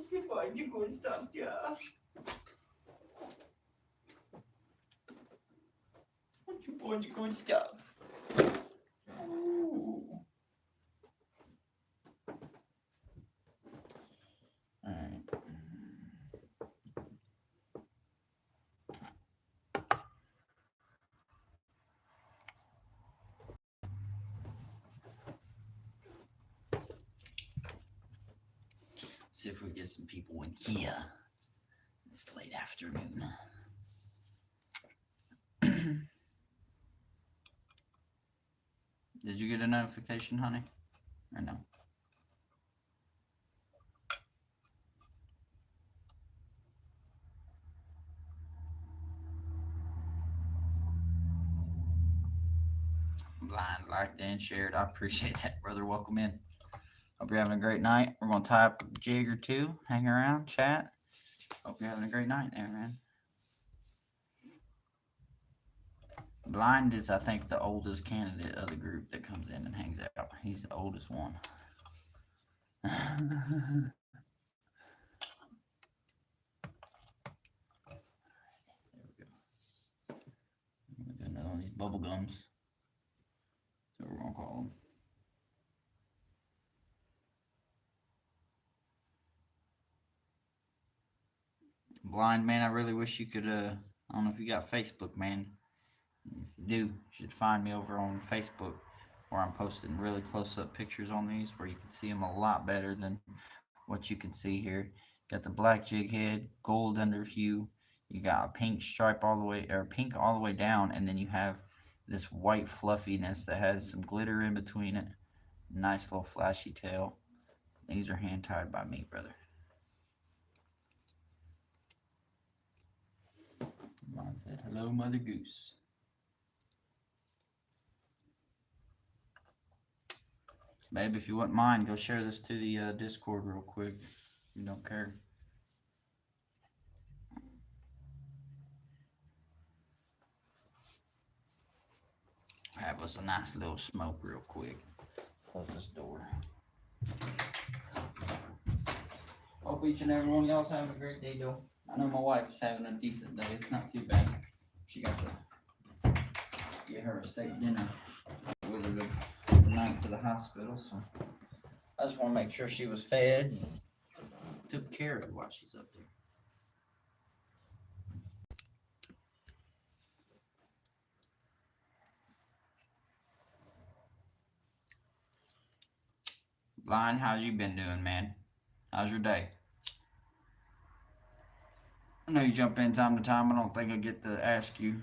She finds you good stuff, yeah. You find you good stuff. Ooh. Alright. See if we get some people in here. It's late afternoon. Did you get a notification, honey? Or no? Blind, liked, and shared. I appreciate that, brother. Welcome in. Hope you're having a great night. We're going to tie up a jig or two, hang around, chat. Hope you're having a great night there, man. Blind is, I think, the oldest candidate of the group that comes in and hangs out. He's the oldest one. There we go. I'm going to do another one of these bubble gums. That's what we're going to call them. Blind, man, I really wish you could, I don't know if you got Facebook, man. If you do, you should find me over on Facebook, where I'm posting really close-up pictures on these, where you can see them a lot better than what you can see here. Got the black jig head, gold under hue. You got a pink stripe all the way, or pink all the way down, and then you have this white fluffiness that has some glitter in between it. Nice little flashy tail. These are hand-tied by me, brother. Mom said, hello, Mother Goose. Babe, if you wouldn't mind, go share this to the Discord real quick. If you don't care. Have us a nice little smoke real quick. Close this door. Hope each and every one of y'all's having a great day, though. I know my wife's having a decent day. It's not too bad. She got to get her a steak dinner with her tonight to the hospital, so I just want to make sure she was fed and took care of her while she's up there. Blind, how's you been doing, man? How's your day? I know you jump in time to time. I don't think I get to ask you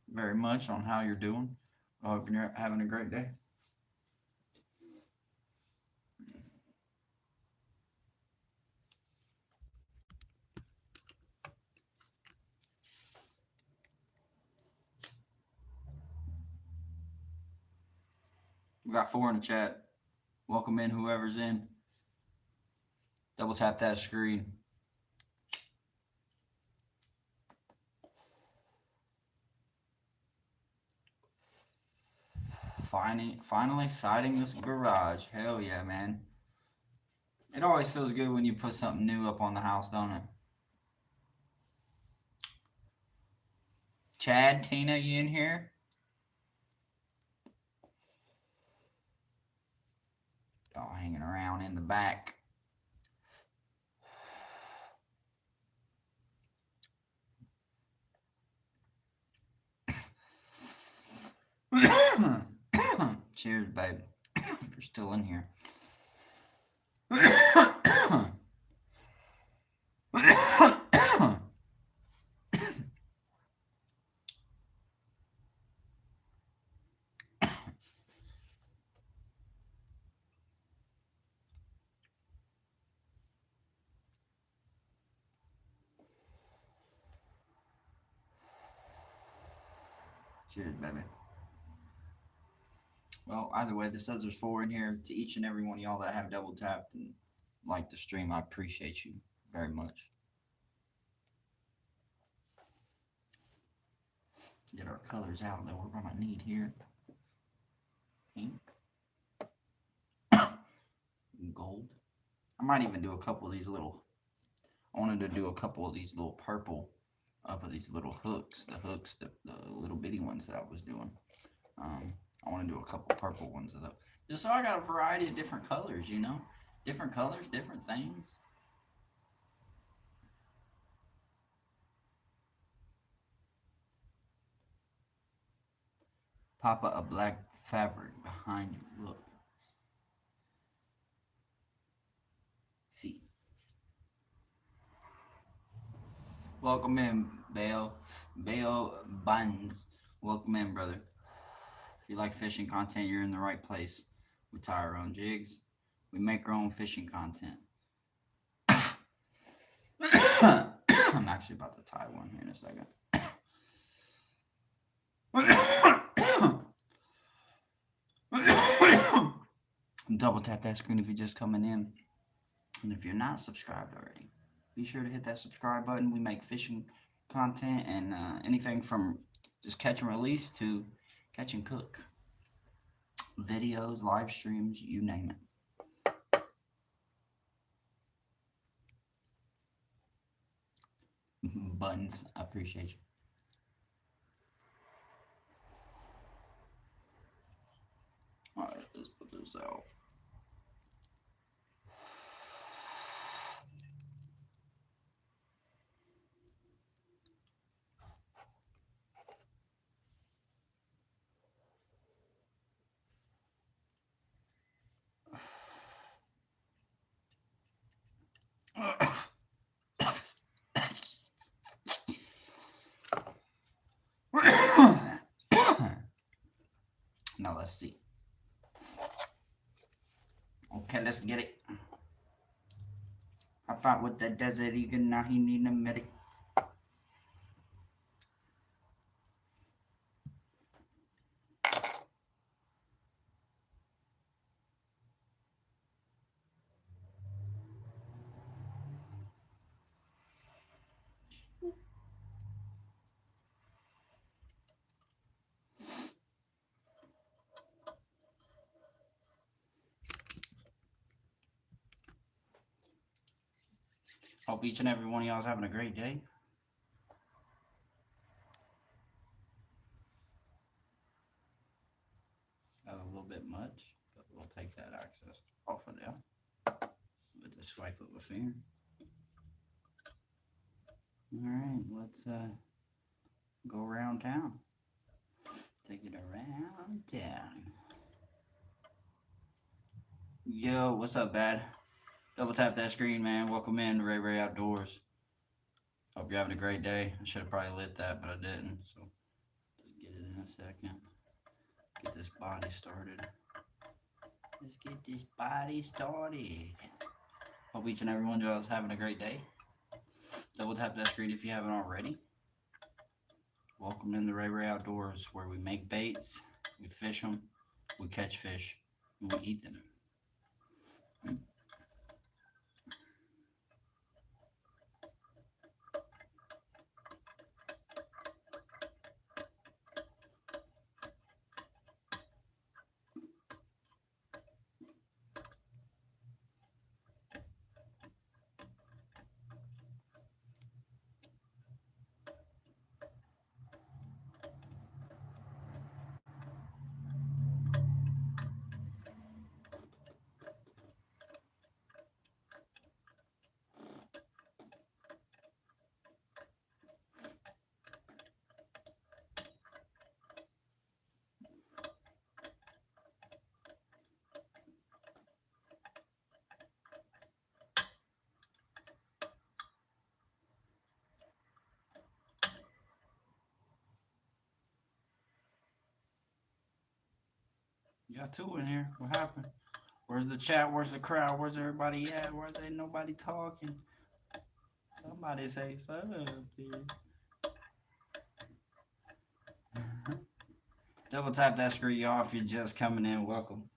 very much on how you're doing. I hope you're having a great day. We got 4 in the chat. Welcome in, whoever's in. Double tap that screen. Finally sighting this garage. Hell yeah, man. It always feels good when you put something new up on the house, don't it? Chad, Tina, you in here? Y'all hanging around in the back. Cheers, babe. You're still in here. Cheers, baby. Well, either way, this says there's 4 in here. To each and every one of y'all that have double tapped and liked the stream, I appreciate you very much. Get our colors out that we're going to need here. Pink. Gold. I might even do a couple of these little I wanted to do a couple of these little purple up of these little hooks, the little bitty ones that I was doing. I want to do a couple purple ones of those. Just so I got a variety of different colors, you know? Different colors, different things. Pop a black fabric behind you. Look. See. Welcome in, Bale Buns. Welcome in, brother. If you like fishing content, you're in the right place. We tie our own jigs. We make our own fishing content. I'm actually about to tie one here in a second. Double tap that screen if you're just coming in. And if you're not subscribed already, be sure to hit that subscribe button. We make fishing content and anything from just catch and release to catch and cook. Videos, live streams, you name it. Buttons, I appreciate you. Alright, let's put this out. Now let's see. Okay, let's get it. I fought with the desert eagle, now he need a medic. Hope each and every one of y'all is having a great day. Got a little bit much, but we'll take that access off of there with the swipe of a finger. Alright, let's go around town. Take it around town. Yo, what's up, bad? Double tap that screen, man. Welcome in to RayRay Outdoors. Hope you're having a great day. I should have probably lit that, but I didn't. So, just get it in a second. Get this body started. Let's get this body started. Hope each and every one of y'all is having a great day. Double tap that screen if you haven't already. Welcome in the RayRay Outdoors, where we make baits, we fish them, we catch fish, and we eat them. You got two in here. What happened? Where's the chat? Where's the crowd? Where's everybody at? Where's ain't nobody talking? Somebody say something. Double tap that screen, y'all, if you're just coming in. Welcome.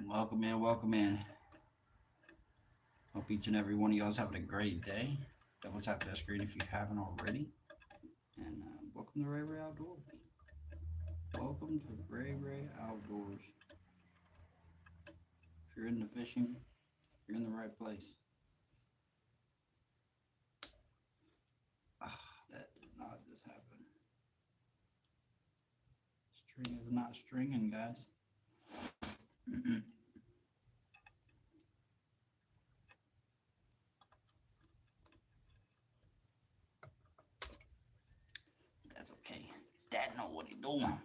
Welcome in, welcome in. Hope each and every one of y'all is having a great day. Double tap that screen if you haven't already. And welcome to RayRay Outdoors. Welcome to RayRay Outdoors. If you're into fishing, you're in the right place. String is not stringing, guys. That's okay. His dad know what he doing.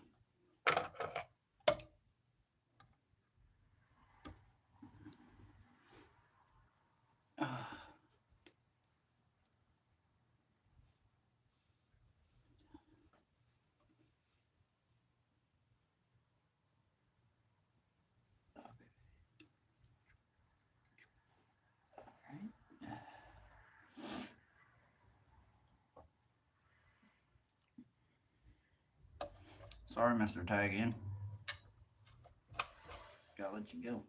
Sorry, Mr. Tag In. Gotta let you go.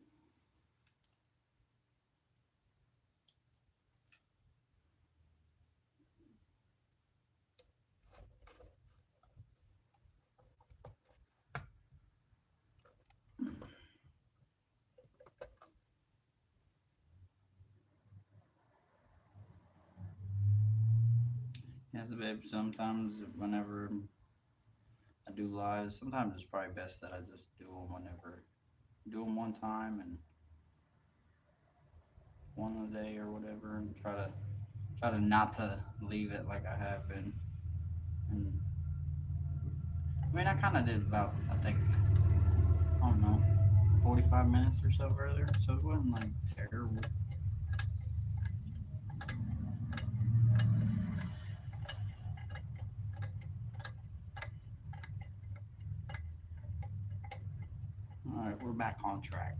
Yes, babe. Sometimes, whenever I do lives, sometimes it's probably best that I just do them whenever, do them one time and one a day or whatever, and try to not to leave it like I have been. And I mean, I kind of did about, I think, I don't know, 45 minutes or so earlier, so it wasn't like terrible. All right, we're back on track.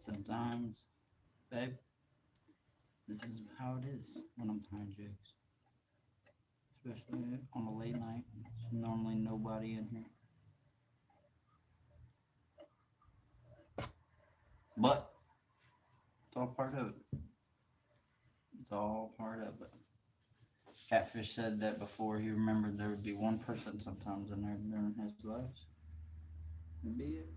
Sometimes, babe, this is how it is when I'm tying jigs, especially on a late night. There's normally nobody in here, but it's all part of it. It's all part of it. Catfish said that before. He remembered there would be one person sometimes in there during his lives. It'd be it.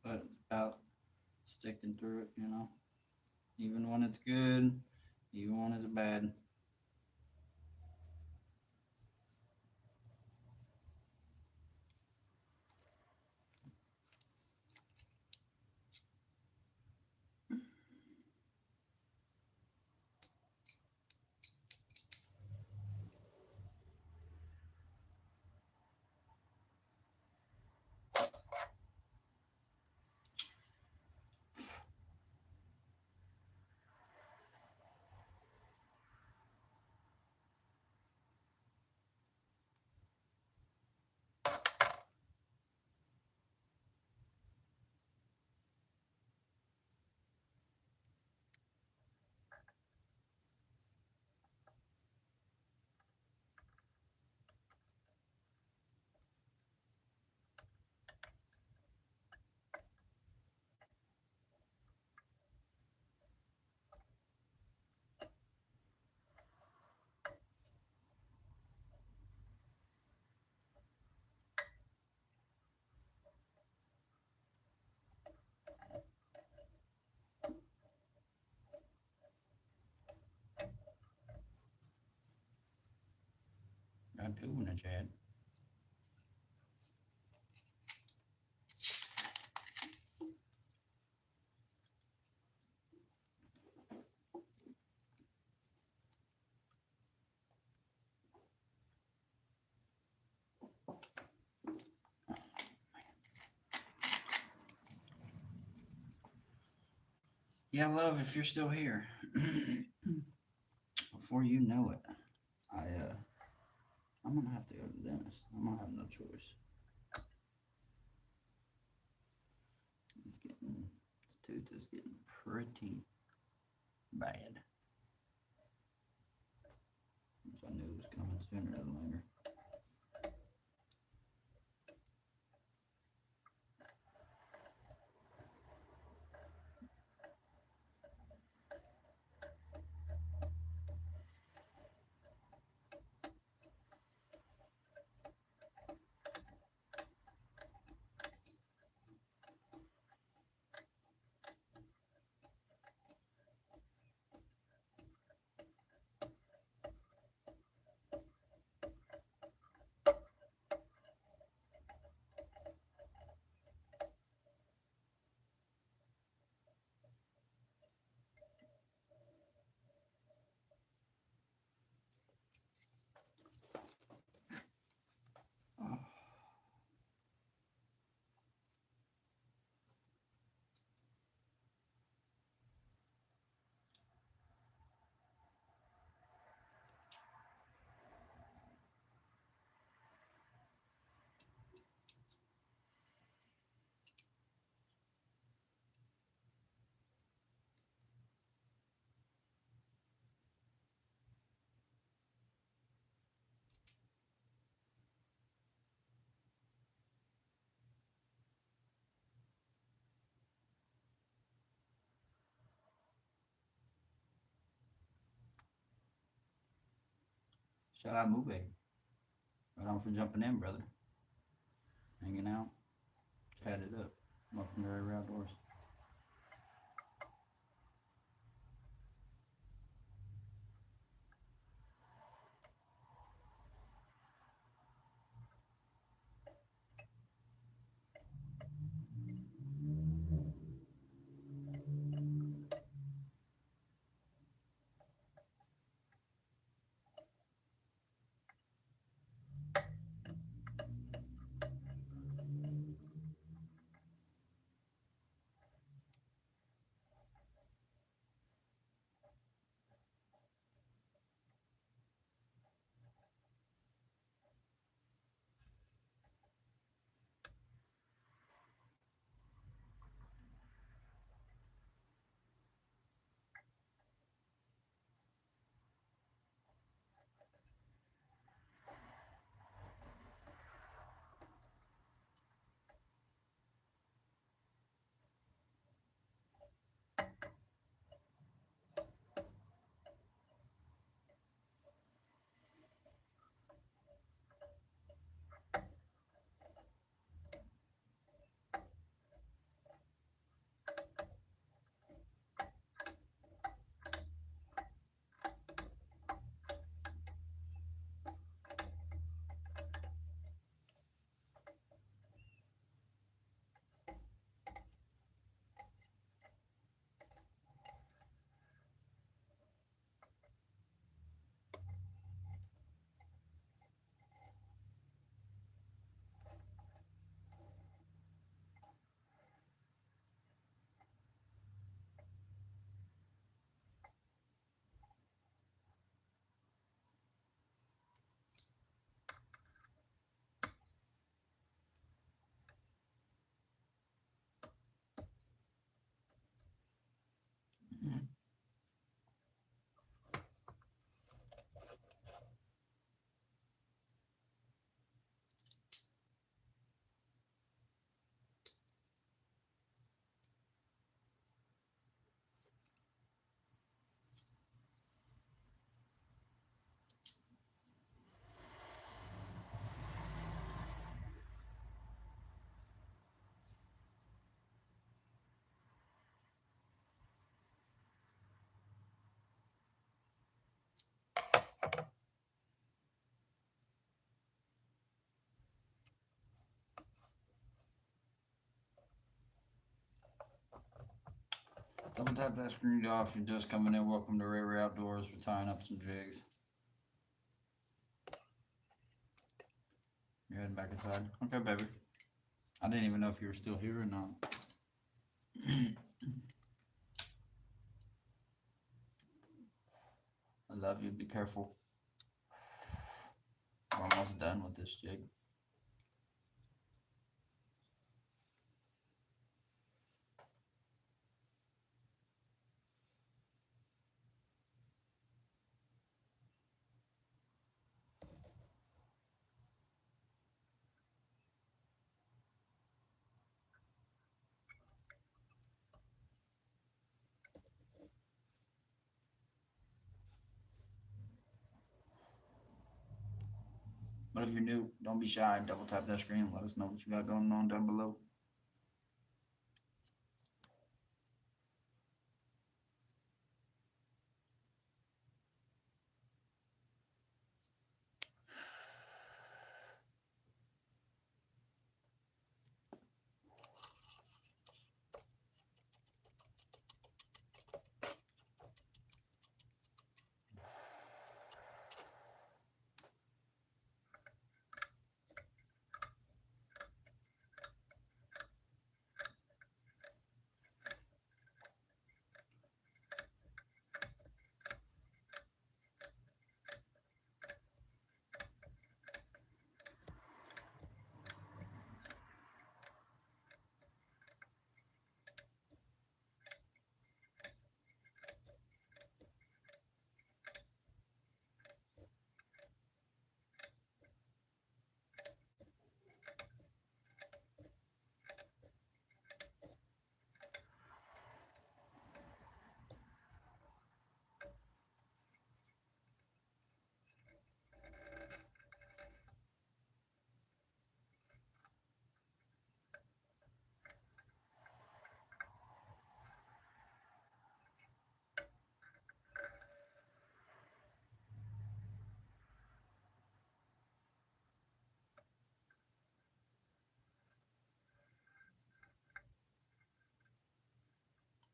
But it's about sticking through it, you know. Even when it's good, even when it's bad. Got two in the chat. Yeah, love, if you're still here, before you know it, I'm gonna have to go to the dentist. I'm gonna have no choice. This tooth is getting pretty bad. Which I knew was coming sooner than later. Oh. Shout out Mube. Right on for jumping in, brother. Hanging out. Chat it up. Welcome to RayRay Outdoors. Double tap that screen off if you're just coming in. Welcome to RayRay Outdoors. We're tying up some jigs. You're heading back inside. Okay, baby. I didn't even know if you were still here or not. I love you. Be careful. We're almost done with this jig. But if you're new, don't be shy. Double tap that screen and let us know what you got going on down below.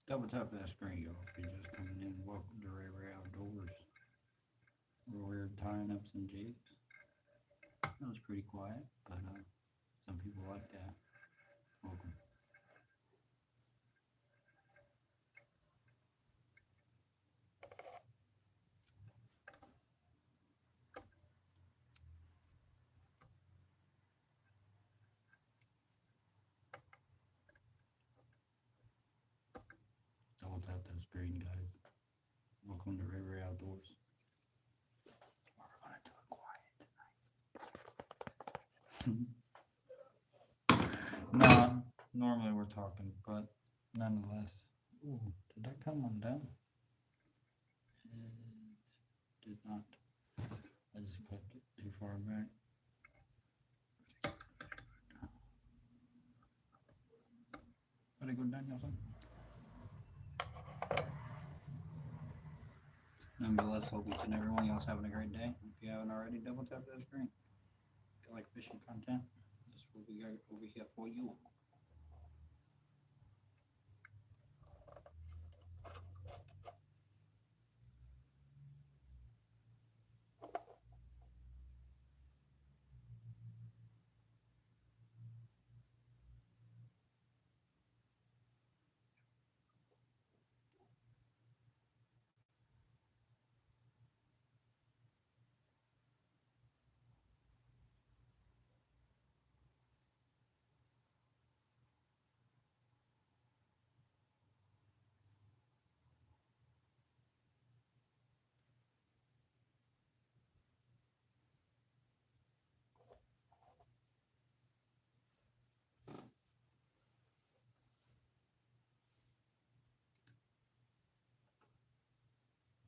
Double tap that screen, y'all, if you're just coming in. Welcome to RayRay Outdoors, where we're tying up some jigs. That was pretty quiet, but some people like that. Welcome. Double tap that screen, guys. Welcome to RayRay Outdoors. We're gonna do it quiet tonight. No, normally we're talking, but nonetheless. Ooh, did that come undone? It did not. I just clipped it too far back. Let it go down, y'all son. Nonetheless, hope each and every one of y'all's having a great day. If you haven't already, double tap that screen. If you like fishing content, this is what we got over here for you.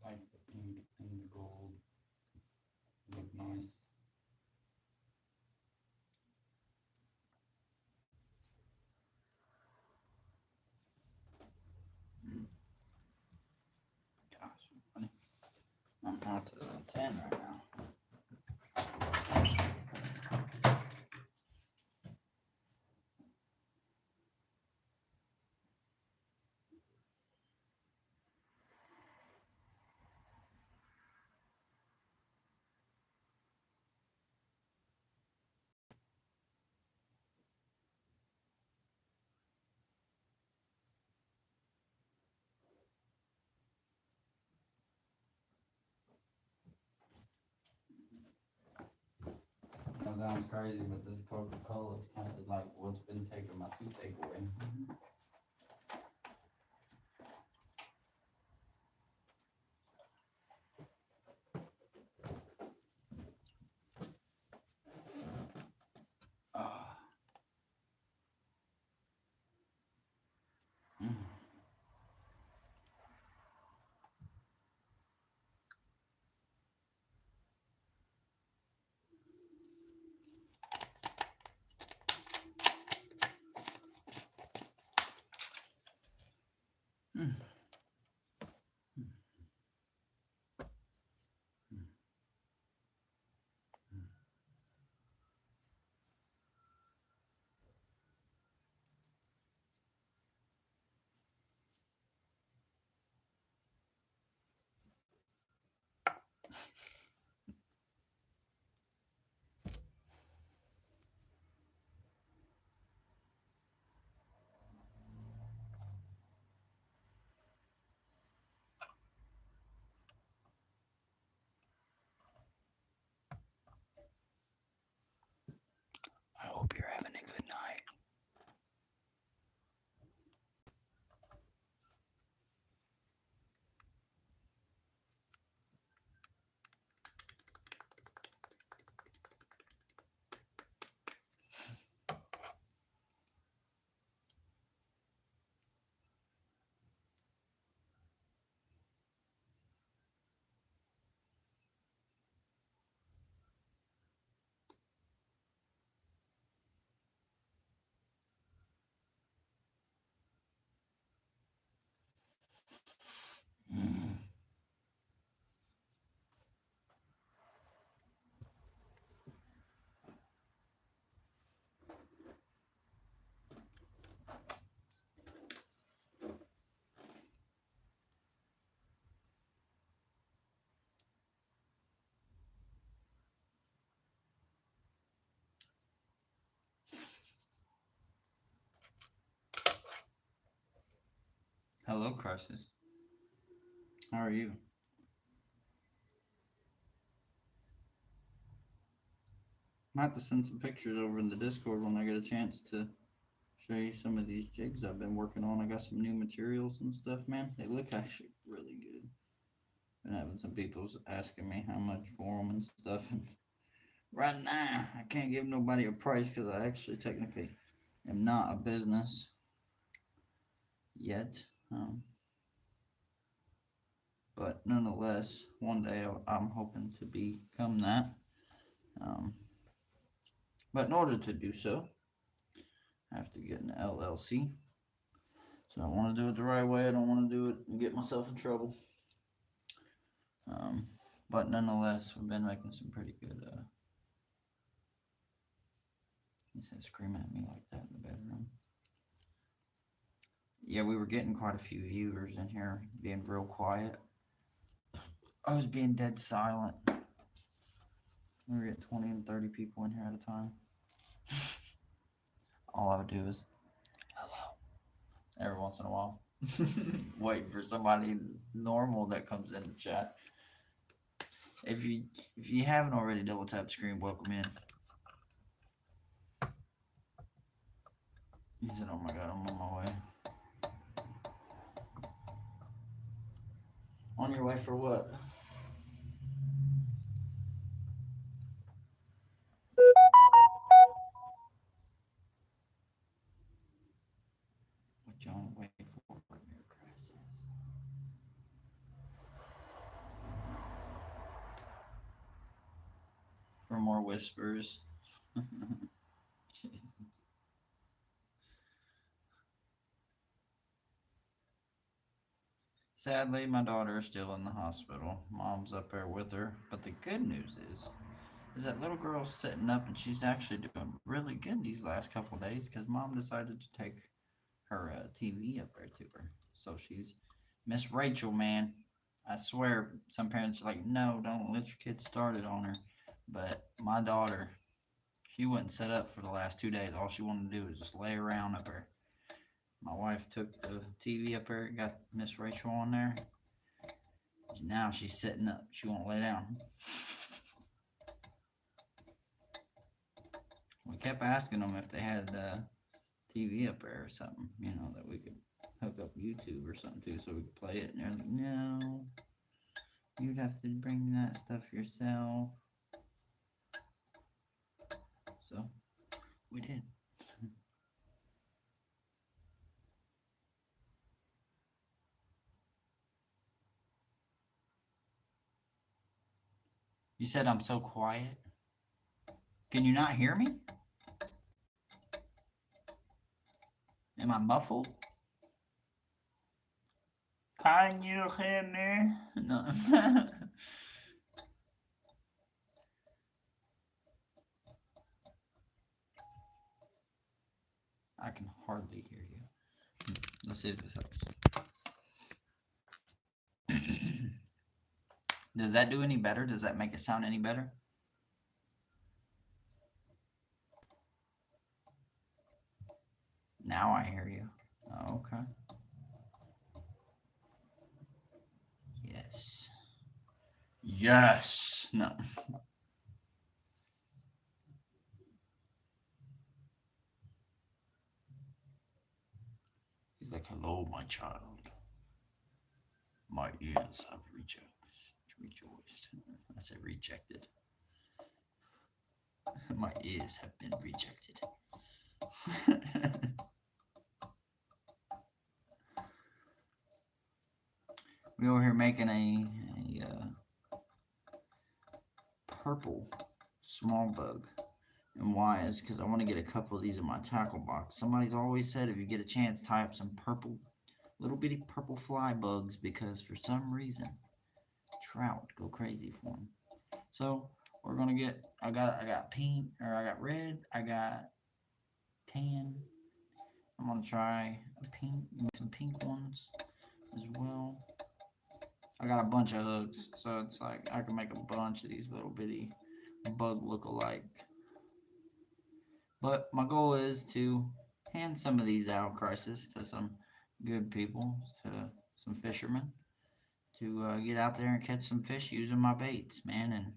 Like the pink and the gold. Look nice. Gosh, funny. I'm out to 10 right now. sounds crazy, but this Coca-Cola is kind of like what's been taking my toothache away. Ah. Mm. Mm. I hope you're having a good night. Mm. Hello, Crisis. How are you? I have to send some pictures over in the Discord when I get a chance to show you some of these jigs I've been working on. I got some new materials and stuff, man. They look actually really good. Been having some people asking me how much for them and stuff. And right now, I can't give nobody a price because I actually technically am not a business yet. But nonetheless, one day I'm hoping to become that. Um, but in order to do so, I have to get an LLC. So I want to do it the right way. I don't want to do it and get myself in trouble. Um, but nonetheless, we've been making some pretty good. He said, "Scream at me like that in the bedroom." Yeah, we were getting quite a few viewers in here, being real quiet. I was being dead silent. We were getting 20 and 30 people in here at a time. All I would do is hello every once in a while, waiting for somebody normal that comes in the chat. If you haven't already, double tap the screen, welcome in. He said, "Oh my god, I'm on my way." On your way for what? What you on the way for? Your crisis. For more whispers. Jesus. Sadly, my daughter is still in the hospital. Mom's up there with her. But the good news is that little girl's sitting up and she's actually doing really good these last couple of days because mom decided to take her TV up there to her. So she's Miss Rachel, man. I swear, some parents are like, no, don't let your kid start it on her. But my daughter, she wouldn't sit up for the last 2 days. All she wanted to do was just lay around up there. My wife took the TV up there, got Miss Rachel on there. Now she's sitting up. She won't lay down. We kept asking them if they had TV up there or something, that we could hook up YouTube or something too, so we could play it. And they're like, no, you'd have to bring that stuff yourself. So we did. You said I'm so quiet. Can you not hear me? Am I muffled? Can you hear me? No. I can hardly hear you. Let's see if this helps. Does that do any better? Does that make it sound any better? Now I hear you. Oh, okay. Yes. Yes. No. He's like, hello, my child. My ears have rejoiced. I said rejected. My ears have been rejected. We over here making a purple small bug. And why is because I want to get a couple of these in my tackle box. Somebody's always said if you get a chance, tie up some purple, little bitty purple fly bugs, because for some reason trout go crazy for them. So we're gonna get. I got pink, or I got red. I got tan. I'm gonna try a pink, some pink ones as well. I got a bunch of hooks, so it's like I can make a bunch of these little bitty bug look-alike. But my goal is to hand some of these out, Crisis, to some good people, to some fishermen, to get out there and catch some fish using my baits, man. And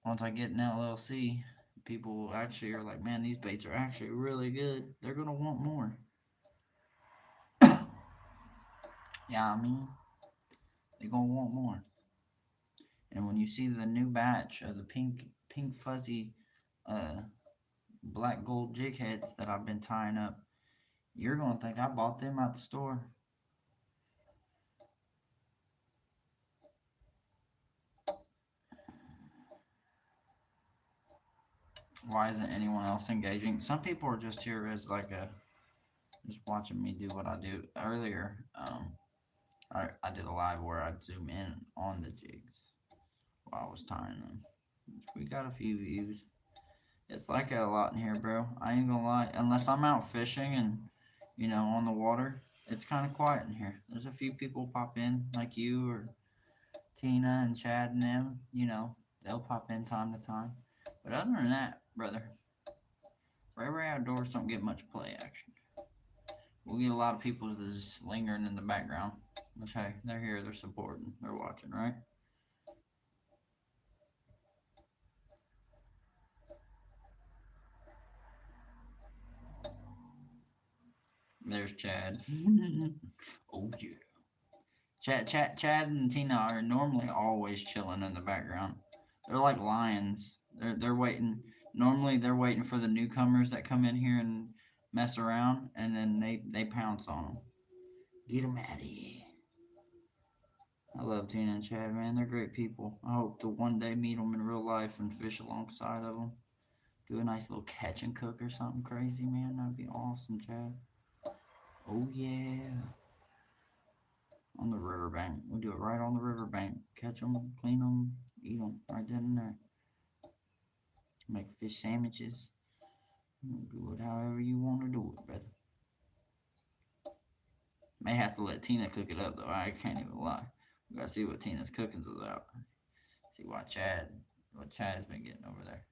once I get in LLC, people actually are like, man, these baits are actually really good. They're gonna want more. Yeah, I mean, they're gonna want more. And when you see the new batch of the pink fuzzy black gold jig heads that I've been tying up, you're gonna think I bought them at the store. Why isn't anyone else engaging? Some people are just here as like just watching me do what I do. Earlier, I did a live where I'd zoom in on the jigs while I was tying them. We got a few views. It's like that a lot in here, bro. I ain't gonna lie. Unless I'm out fishing and, on the water, it's kind of quiet in here. There's a few people pop in, like you or Tina and Chad and them. They'll pop in time to time. But other than that, brother, RayRay Outdoors don't get much play action. We'll get a lot of people just lingering in the background. Which, hey, they're here, they're supporting, they're watching, right? There's Chad. Oh yeah. Chad and Tina are normally always chilling in the background. They're like lions. They're waiting. Normally they're waiting for the newcomers that come in here and mess around, and then they pounce on them. Get them out of here. I love Tina and Chad, man. They're great people. I hope to one day meet them in real life and fish alongside of them. Do a nice little catch and cook or something crazy, man. That'd be awesome, Chad. Oh yeah. On the riverbank. We'll do it right on the riverbank. Catch them, clean them, eat them right then and there. Make fish sandwiches. Do it however you want to do it, brother. May have to let Tina cook it up though. I can't even lie. We gotta see what Tina's cooking's about. See what Chad's been getting over there.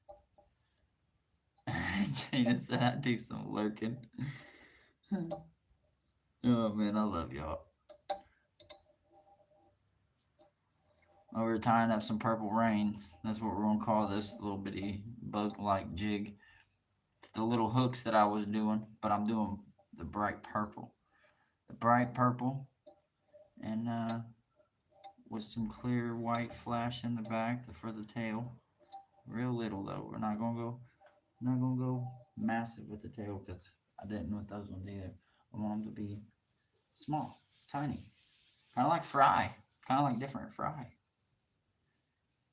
Tina said I do some lurking. Oh man, I love y'all. Oh, we're tying up some purple rains. That's what we're gonna call this little bitty bug-like jig. It's the little hooks that I was doing, but I'm doing the bright purple. The bright purple, and with some clear white flash in the back for the tail. Real little though. We're not gonna go massive with the tail because I didn't with those ones either. I want them to be small, tiny, kind of like fry, kind of like different fry.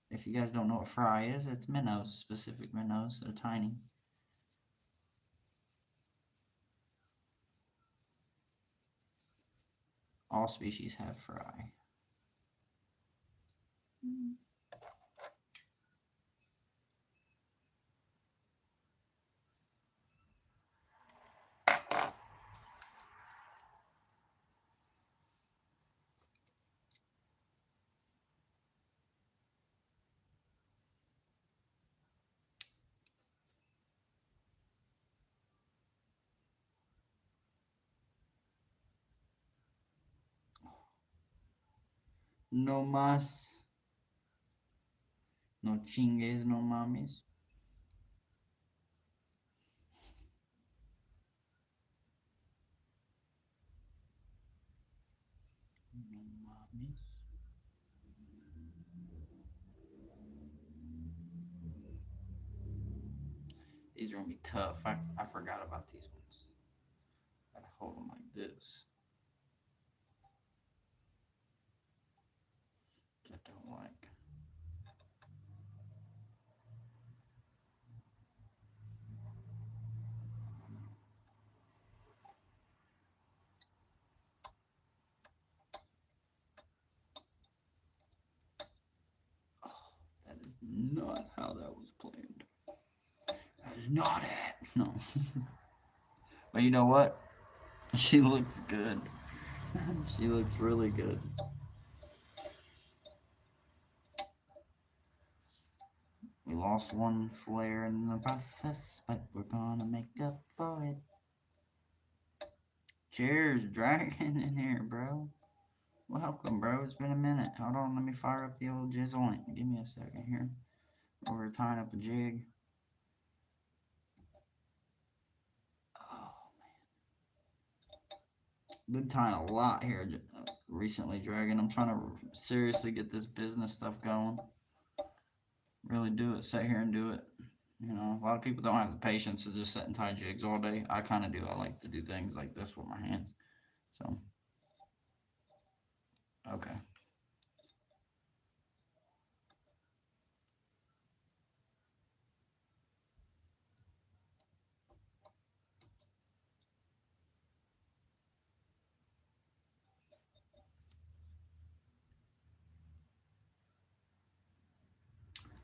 If you guys don't know what fry is, it's minnows, specific minnows. They're tiny. All species have fry. No mas, no chingues, no mames. No mames. These are gonna be tough. I forgot about these ones. Gotta hold them like this. Which I don't like. Oh, that is not how that was planned. That is not it. No. But you know what? She looks good. She looks really good. We lost one flare in the process, but we're gonna make up for it. Cheers, dragon in here, bro. Welcome, bro. It's been a minute. Hold on, let me fire up the old jizzle. Give me a second here. We're tying up a jig. Oh, been tying a lot here recently, Dragon. I'm trying to seriously get this business stuff going. Really do it. Sit here and do it. You know, a lot of people don't have the patience to just sit and tie jigs all day. I kind of do. I like to do things like this with my hands. So, okay.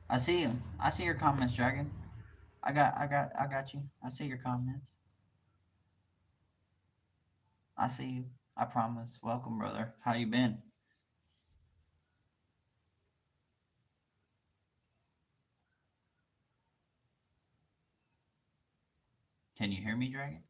I see you. I see your comments, Dragon. I got you. I see your comments. I see you. I promise. Welcome, brother. How you been? Can you hear me, Dragon?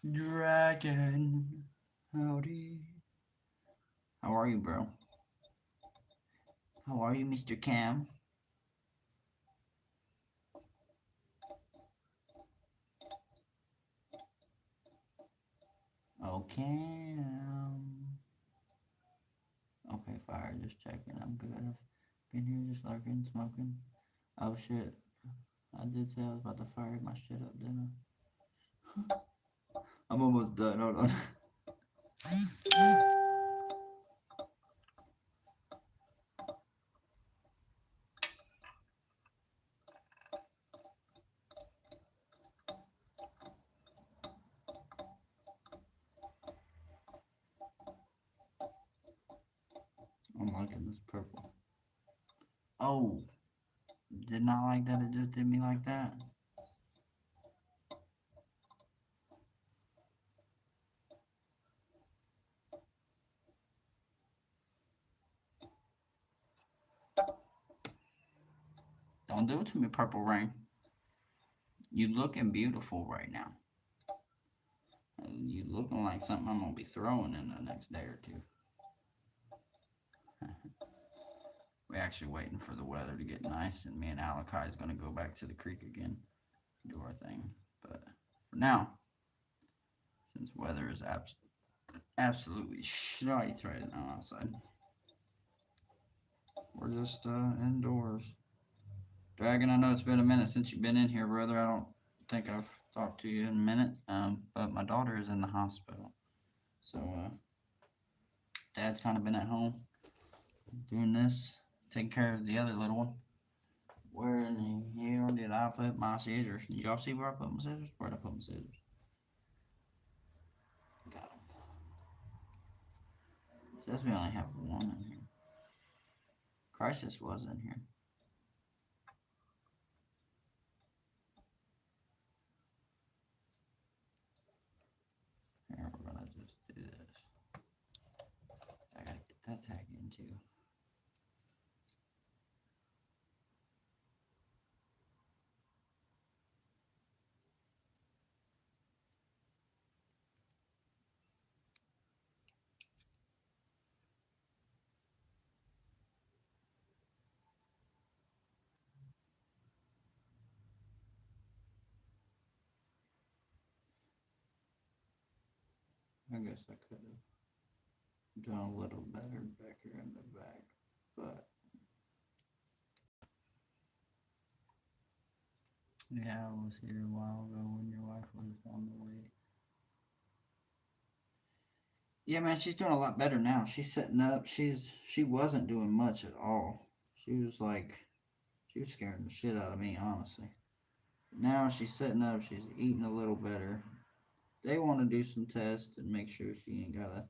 Dragon, howdy. How are you, bro? How are you, Mr. Cam? Okay. Okay, fire. Just checking. I'm good. I've been here just lurking, smoking. Oh shit. I did say I was about to fire my shit up, didn't I? I'm almost done. Hold on. I'm liking this purple. Oh, did not like that. It just did me like that. Don't do it to me, Purple Rain. You looking beautiful right now. You looking like something I'm gonna be throwing in the next day or two. We're actually waiting for the weather to get nice, and me and Alakai is gonna go back to the creek again, do our thing. But for now, since weather is absolutely shite right now outside, we're just indoors. Dragon, I know it's been a minute since you've been in here, brother. I don't think I've talked to you in a minute. But my daughter is in the hospital, so Dad's kind of been at home doing this, taking care of the other little one. Where in the hell did I put my scissors? Did y'all see where I put my scissors? Where'd I put my scissors? Got them. It says we only have one in here. Crisis was in here. Here, we're gonna just do this. I gotta get that tag in too. I guess I could have done a little better back here in the back, but yeah, I was here a while ago when your wife was on the way. Yeah, man, she's doing a lot better now. She's sitting up. She wasn't doing much at all. She was scaring the shit out of me, honestly. Now she's sitting up. She's eating a little better. They want to do some tests and make sure she ain't gotta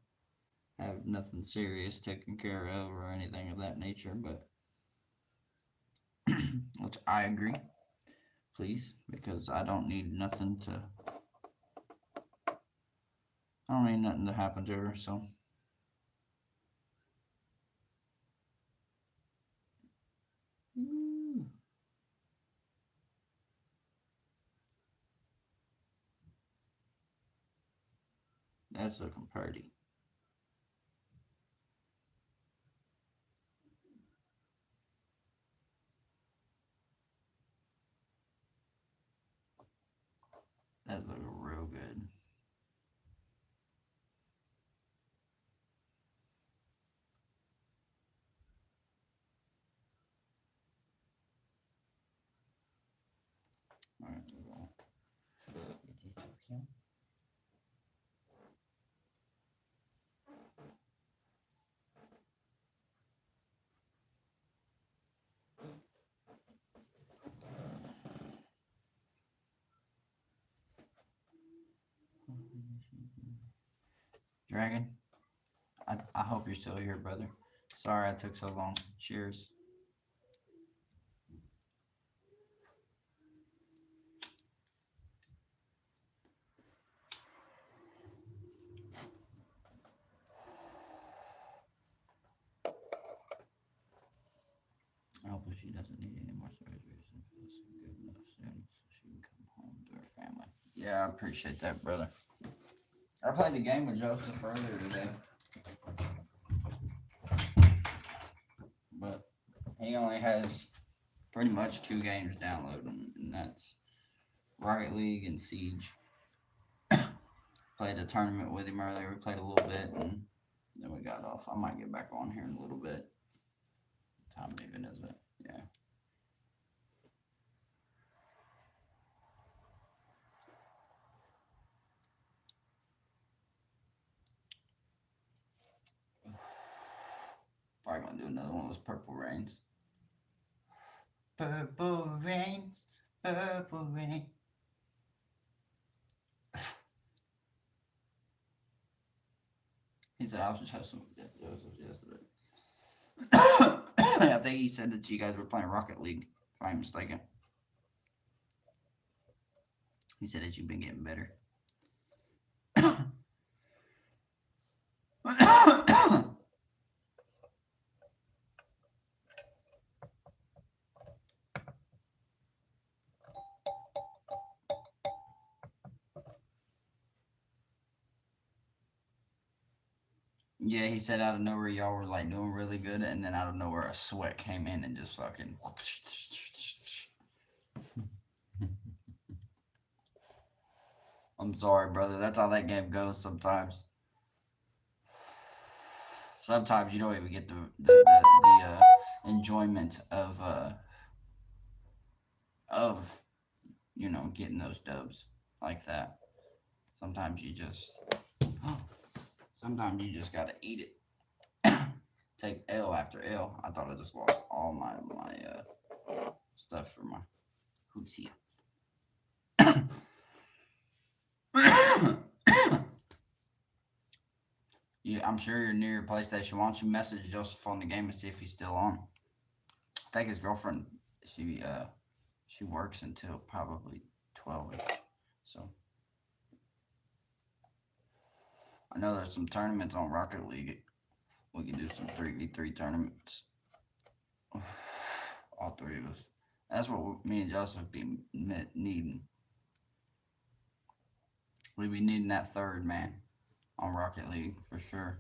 have nothing serious taken care of or anything of that nature. But which I agree, please, because I don't need nothing to happen to her. So. That's looking pretty. That's looking real good. All right, we're going to get these up here. Dragon, I hope you're still here, brother. Sorry I took so long. Cheers. I hope she doesn't need any more surgeries and feels good enough soon so she can come home to her family. Yeah, I appreciate that, brother. I played the game with Joseph earlier today, but he only has pretty much 2 games downloaded, and that's Rocket League and Siege. Played a tournament with him earlier. We played a little bit, and then we got off. I might get back on here in a little bit. What time even is it? Yeah. Probably gonna do another one of those purple rains. Purple rains, purple rain. He said I was just hustling with Joseph yesterday. I think he said that you guys were playing Rocket League, if I'm mistaken. He said that you've been getting better. Yeah, he said out of nowhere y'all were like doing really good, and then out of nowhere a sweat came in and just fucking. I'm sorry, brother. That's how that game goes sometimes. Sometimes you don't even get the enjoyment of getting those dubs like that. Sometimes you just sometimes you just gotta eat it. Take L after L. I thought I just lost all my stuff for my hoops here. I'm sure you're near your PlayStation. Why don't you message Joseph on the game and see if he's still on? I think his girlfriend she works until probably 12. So I know there's some tournaments on Rocket League. We can do some 3v3 tournaments. All three of us. That's what me and Joseph be needing. We be needing that third man on Rocket League for sure.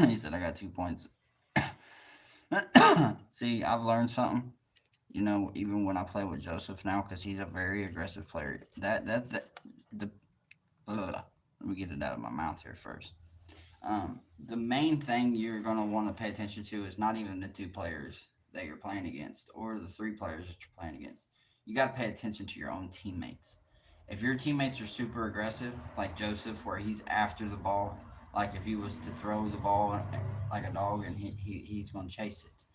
He said I got 2 points. See, I've learned something. Even when I play with Joseph now, because he's a very aggressive player. The let me get it out of my mouth here first. The main thing you're gonna want to pay attention to is not even the two players that you're playing against or the three players that you're playing against. You got to pay attention to your own teammates. If your teammates are super aggressive, like Joseph, where he's after the ball, like if he was to throw the ball like a dog and he's gonna chase it.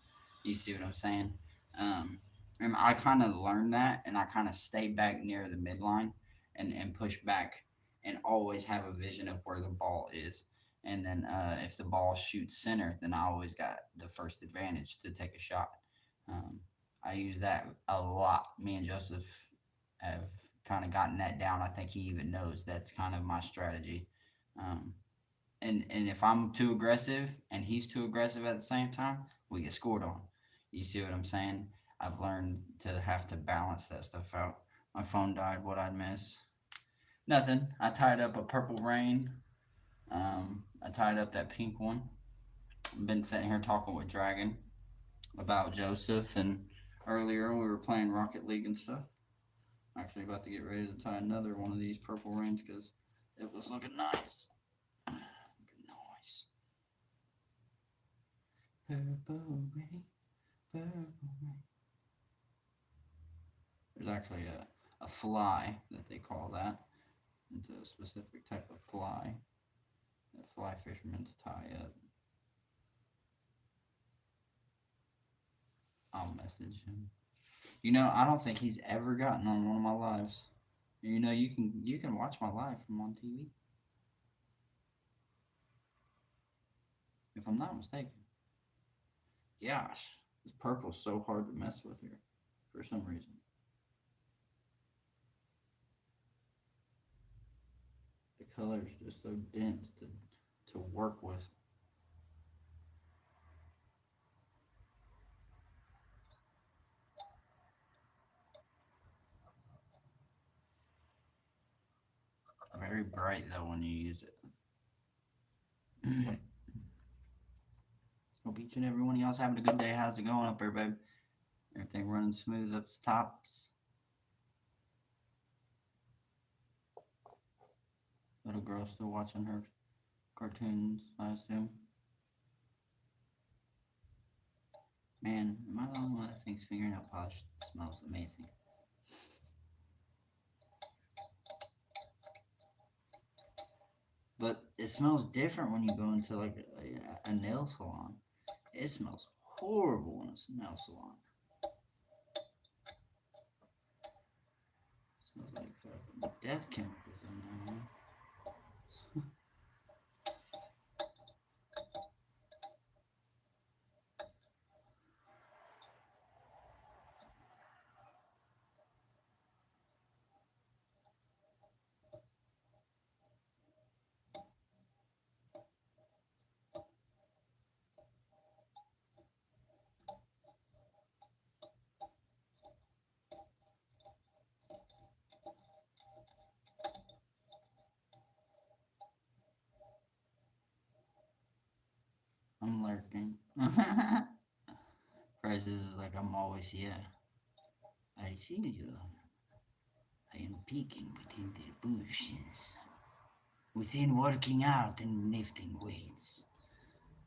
You see what I'm saying? Um, and I kind of learned that, and I kind of stay back near the midline and push back, and always have a vision of where the ball is. And then if the ball shoots center, then I always got the first advantage to take a shot. Um, I use that a lot. Me and Joseph have kind of gotten that down. I think he even knows that's kind of my strategy. Um, and if I'm too aggressive and he's too aggressive at the same time, we get scored on. You see what I'm saying? I've learned to have to balance that stuff out. My phone died. What I'd miss? Nothing. I tied up a purple rain. I tied up that pink one. I've been sitting here talking with Dragon about Joseph, and earlier we were playing Rocket League and stuff. I'm actually about to get ready to tie another one of these purple rains because it was looking nice. Looking nice. Purple rain, purple rain. There's actually a fly that they call that. It's a specific type of fly that fly fishermen tie up. I'll message him. I don't think he's ever gotten on one of my lives. You can watch my live from on TV. If I'm not mistaken. Gosh, this purple's so hard to mess with here for some reason. The color's just so dense to work with. Very bright though when you use it. Hope each and every one of y'all's having a good day. How's it going up there, babe? Everything running smooth up the tops. Little girl still watching her cartoons, I assume. Man, am I the only one that thinks fingernail polish smells amazing? But it smells different when you go into like a nail salon. It smells horrible in a nail salon. It smells like death chemicals in there, man. Crisis is like, I'm always here. I see you. I am peeking within the bushes. Within working out and lifting weights.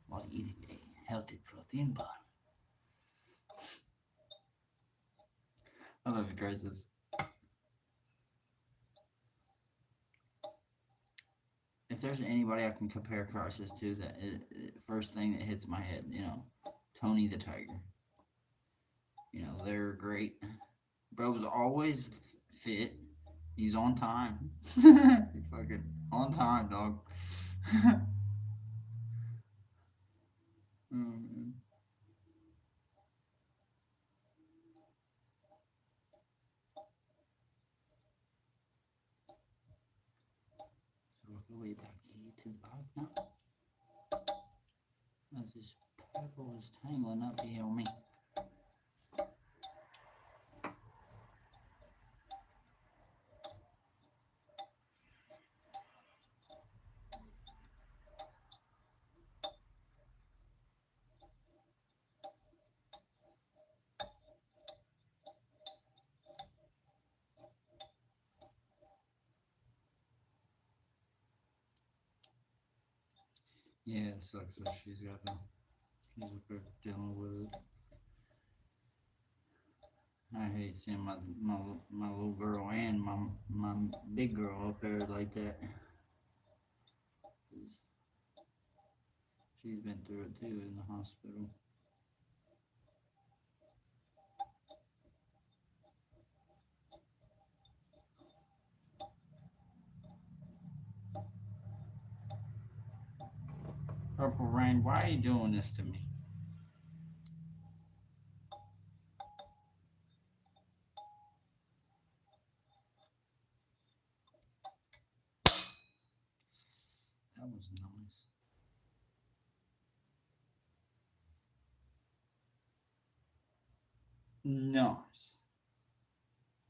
While eating a healthy protein bar. I love you, Crisis. If there's anybody I can compare Crisis to, that first thing that hits my head, Tony the Tiger. They're great. Bro's always fit. He's on time. He's fucking on time, dog. Mm. So work our way back here to the bottom now. As this purple is tangling up here on me. Yeah, it sucks that she's up there dealing with it. I hate seeing my little girl and my big girl up there like that. She's been through it too in the hospital. Purple Rain, why are you doing this to me? That was nice. Nice.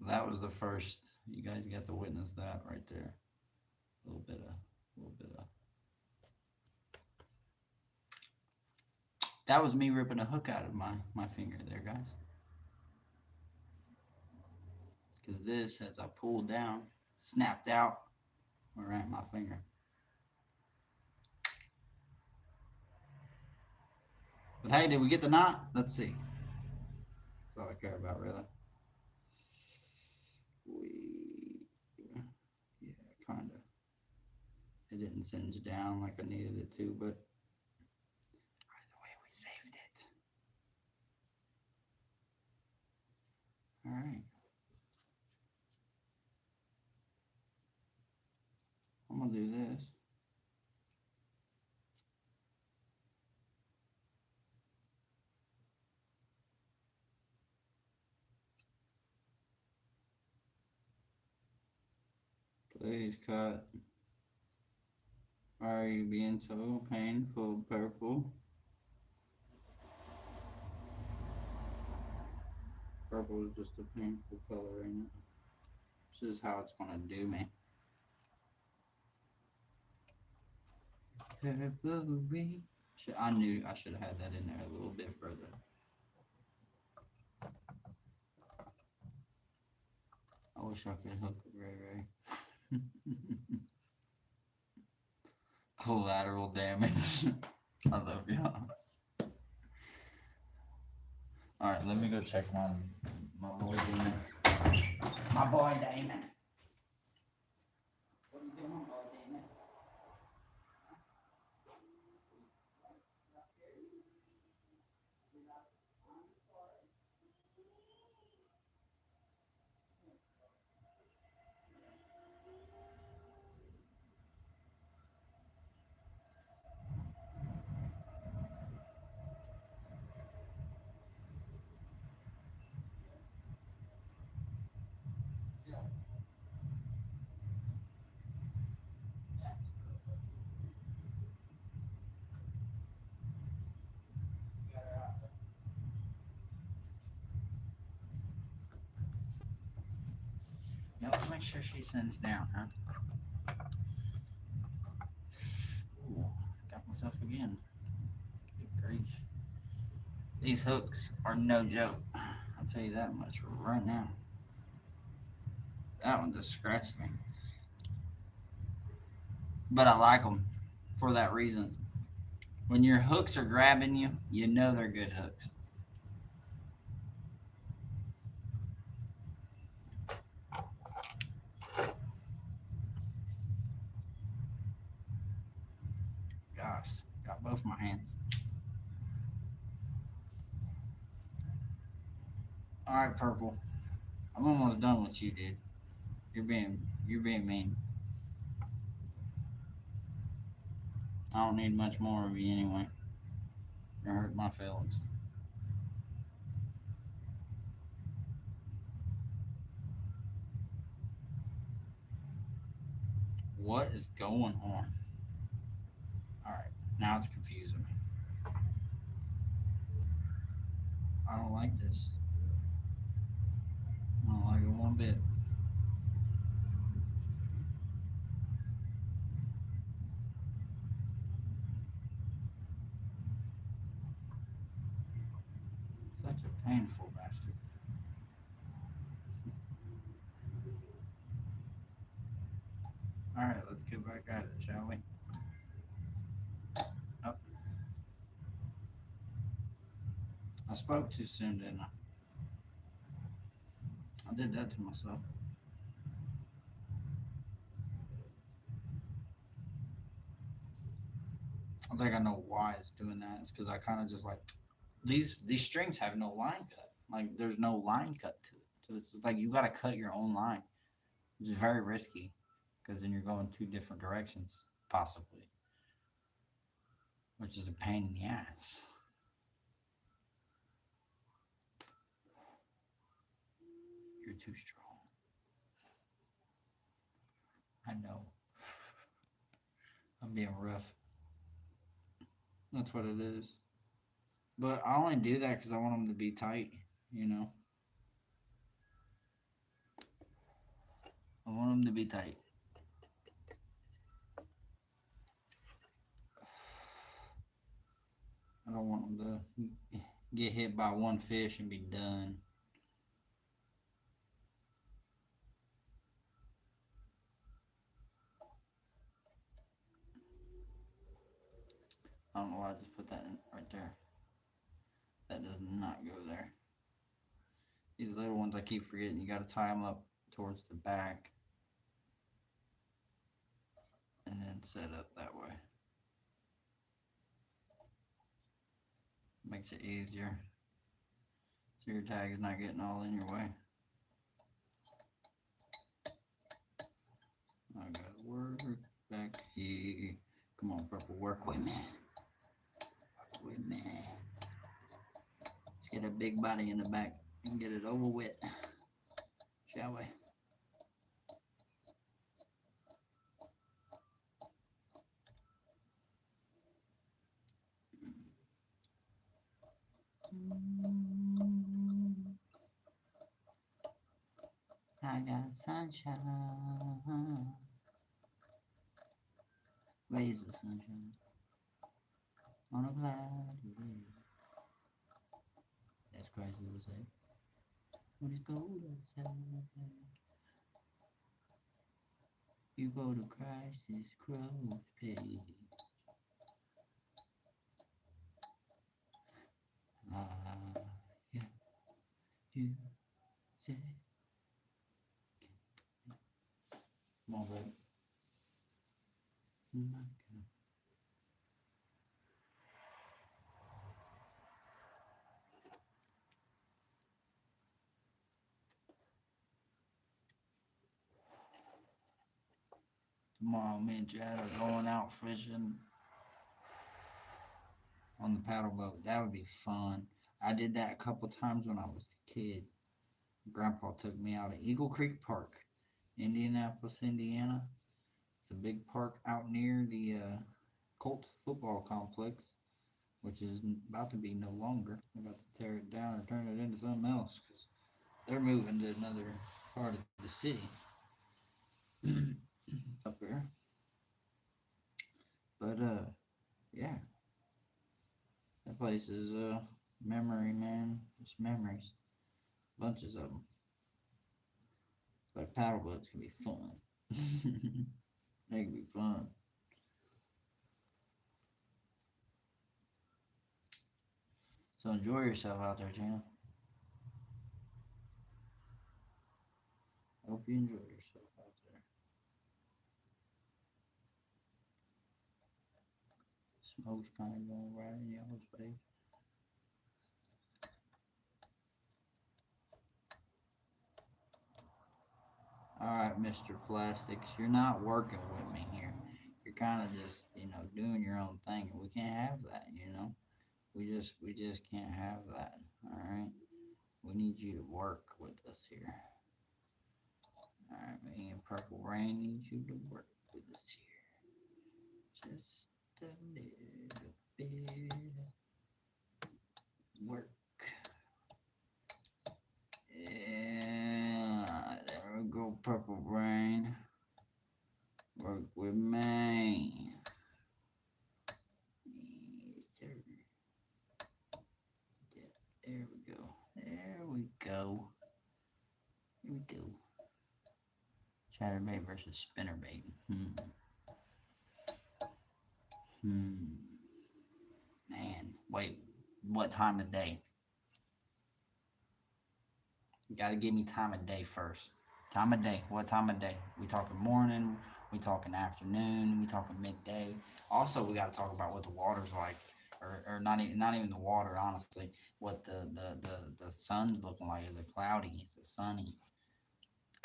That was the first. You guys got to witness that right there. A little bit of. That was me ripping a hook out of my finger there, guys. Because this, as I pulled down, snapped out around my finger. But hey, did we get the knot? Let's see. That's all I care about, really. Yeah, kind of. It didn't singe down like I needed it to, but either way, we saved it. All right. I'm gonna do this. Please cut. Why are you being so painful, purple? Purple is just a painful color, ain't it? This is how it's gonna do me. Purple. I knew I should have had that in there a little bit further. I wish I could hook RayRay. Collateral damage. I love y'all. Alright, let me go check my boy Damon. My boy Damon. What are you doing, boy Damon? Now let's make sure she sends down, huh? Ooh, got myself again. Good grief. These hooks are no joke. I'll tell you that much right now. That one just scratched me. But I like them for that reason. When your hooks are grabbing you, you know they're good hooks. Gosh, got both my hands. All right, purple. I'm almost done with you, dude. You're being mean. I don't need much more of you anyway. You're gonna hurt my feelings. What is going on? All right, now it's confusing me. I don't like this. I don't like it one bit. Such a painful bastard. All right, let's get back at it, shall we? Oh, I spoke too soon, didn't I? I did that to myself. I think I know why it's doing that. It's because I kind of just like these strings have no line cut. Like there's no line cut to it, so it's like you got to cut your own line, which is very risky because then you're going two different directions possibly, which is a pain in the ass. You're too strong. I know. I'm being rough. That's what it is. But I only do that because I want them to be tight. You know, I want them to be tight. I don't want them to get hit by one fish and be done. I don't know why I just put that in right there. That does not go there. These little ones I keep forgetting. You got to tie them up towards the back and then set up that way. Makes it easier. So your tag is not getting all in your way. I gotta work back here. Come on, purple, work with me. Work with me. Let's get a big body in the back and get it over with. Shall we? I got sunshine. Raise the sunshine on a cloudy day. That's crazy to say. When it's cold outside, you go to Christ's cross page. Ah, yeah, you say. Come on, baby. Tomorrow, me and Chad are going out fishing on the paddle boat. That would be fun. I did that a couple times when I was a kid. Grandpa took me out at Eagle Creek Park, Indianapolis, Indiana. It's a big park out near the Colts football complex, which is about to be no longer. They're about to tear it down or turn it into something else because they're moving to another part of the city up there. But yeah, that place is Memory, man. Just memories. Bunches of them. Like paddle boats can be fun. They can be fun. So enjoy yourself out there, Tina. Hope you enjoy yourself out there. Smoke's kind of going right in y'all's face. All right, Mr. Plastics, you're not working with me here. You're kind of just, doing your own thing. We can't have that. We just can't have that. All right. We need you to work with us here. All right, me and Purple Rain need you to work with us here. Just a little bit work. Yeah, there we go, Purple Rain. Work with me. Yes, sir. There we go. There we go. Here we go. Chatterbait versus spinnerbait. Man, wait. What time of day? You gotta give me time of day first. Time of day. What time of day? We talking morning? We talking afternoon? We talking midday? Also, we gotta talk about what the water's like, or not even the water. Honestly, what the sun's looking like. Is it cloudy? Is it sunny?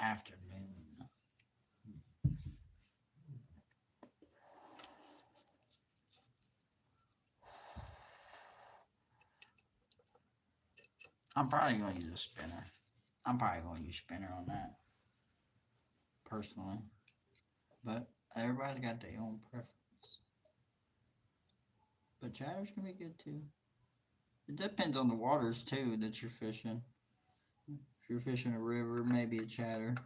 Afternoon. I'm probably gonna use a spinner. I'm probably gonna use spinner on that personally, but everybody's got their own preference. But chatter's gonna be good too. It depends on the waters too that you're fishing. If you're fishing a river, maybe a chatter.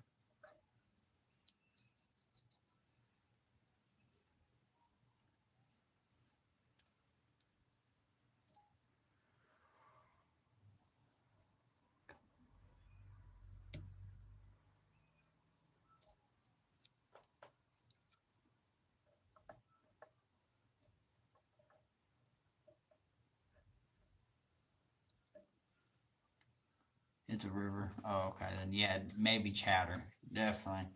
It's a river. Oh, okay. Then yeah, maybe chatter. Definitely.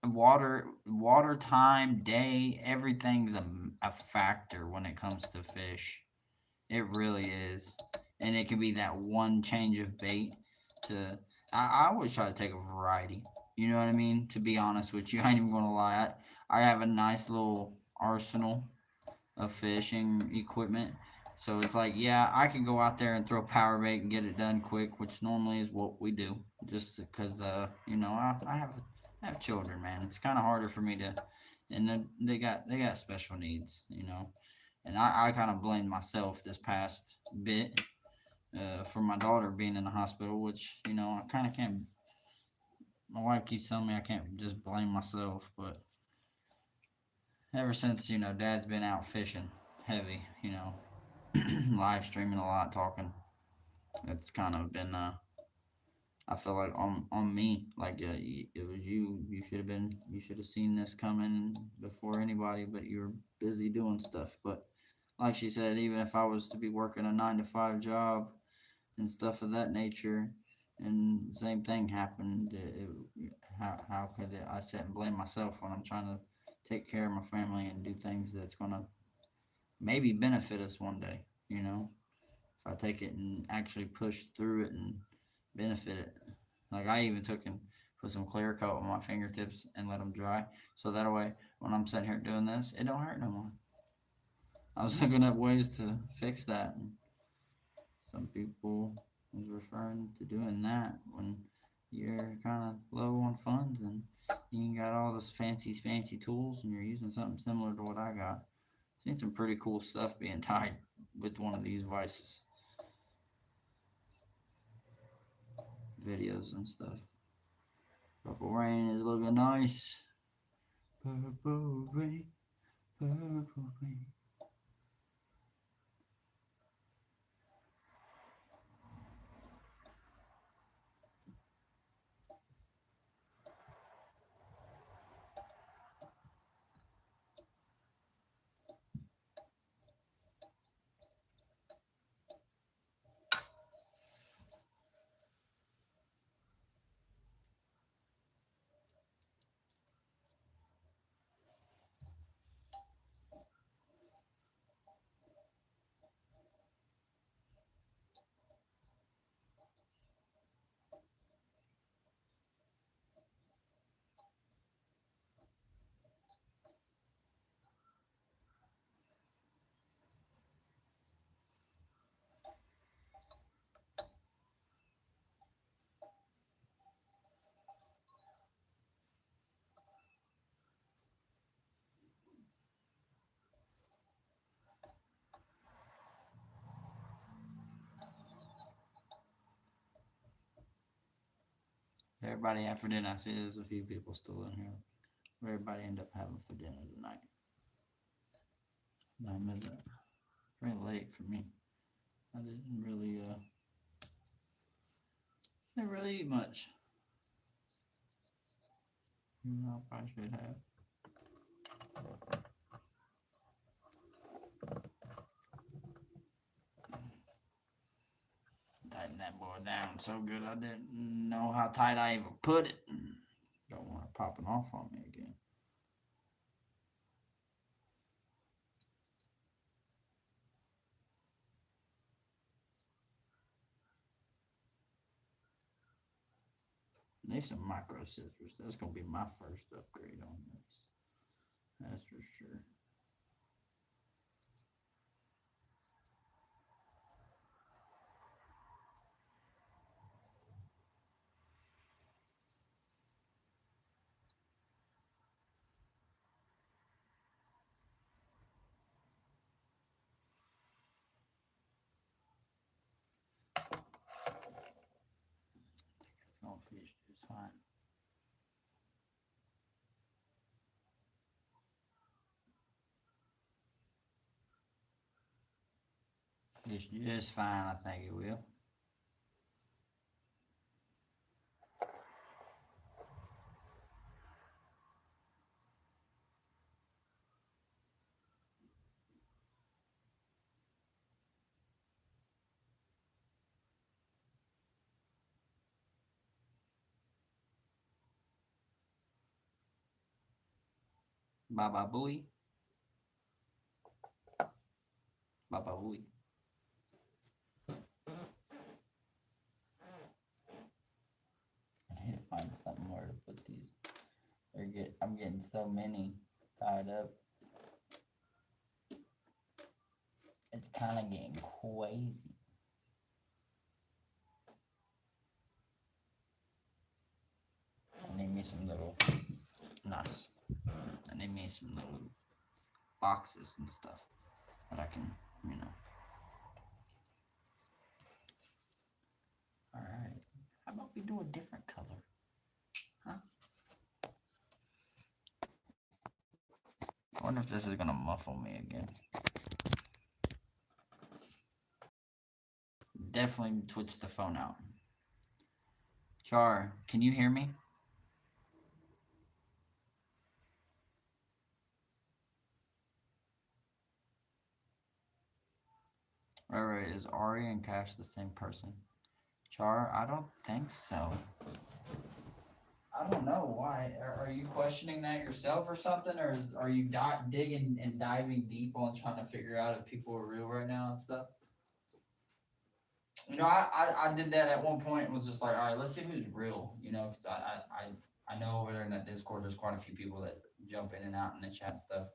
Water time, day, everything's a factor when it comes to fish. It really is. And it can be that one change of bait to. I always try to take a variety. You know what I mean? To be honest with you, I ain't even gonna lie. I have a nice little arsenal of fishing equipment. So it's like, yeah, I can go out there and throw power bait and get it done quick, which normally is what we do. Just because, I have children, man. It's kind of harder for me to, and they got special needs, and I kind of blamed myself this past bit for my daughter being in the hospital, which I kind of can't. My wife keeps telling me I can't just blame myself, but ever since Dad's been out fishing heavy, live streaming a lot, talking. It's kind of been I feel like on me, like it was you. You should have been. You should have seen this coming before anybody, but you were busy doing stuff. But like she said, even if I was to be working a 9 to 5 job and stuff of that nature, and the same thing happened, how could I sit and blame myself when I'm trying to take care of my family and do things that's gonna maybe benefit us one day? If I take it and actually push through it and benefit it. Like I even took and put some clear coat on my fingertips and let them dry, so that way when I'm sitting here doing this, it don't hurt no more. I was looking up ways to fix that. And some people was referring to doing that when you're kind of low on funds and you ain't got all this fancy tools and you're using something similar to what I got. Seen some pretty cool stuff being tied with one of these vices, videos and stuff. Purple rain is looking nice. Purple rain, purple rain. everybody have for dinner? I see there's a few people still in here. What everybody end up having for dinner tonight? Time is it? Very late for me. I didn't really eat much. You know, I probably should have. Tighten that boy down so good I didn't know how tight I even put it. Don't want it popping off on me again. Need some micro scissors. That's gonna be my first upgrade on this. That's for sure. It's gonna fish just fine. Fish just fine, I think it will. Baba booey. Baba booey. I need to find something where to put these. I'm getting so many tied up. It's kind of getting crazy. I need me some little nice. I need me some little boxes and stuff that I can, All right. How about we do a different color? Huh? I wonder if this is gonna muffle me again. Definitely twitch the phone out. Char, can you hear me? Right. Is Ari and Cash the same person? Char, I don't think so. I don't know why. Are you questioning that yourself or something, or are you digging and diving deep on trying to figure out if people are real right now and stuff? I did that at one point and was just like, all right, let's see who's real. 'Cause I know over there in that Discord, there's quite a few people that jump in and out in the chat stuff.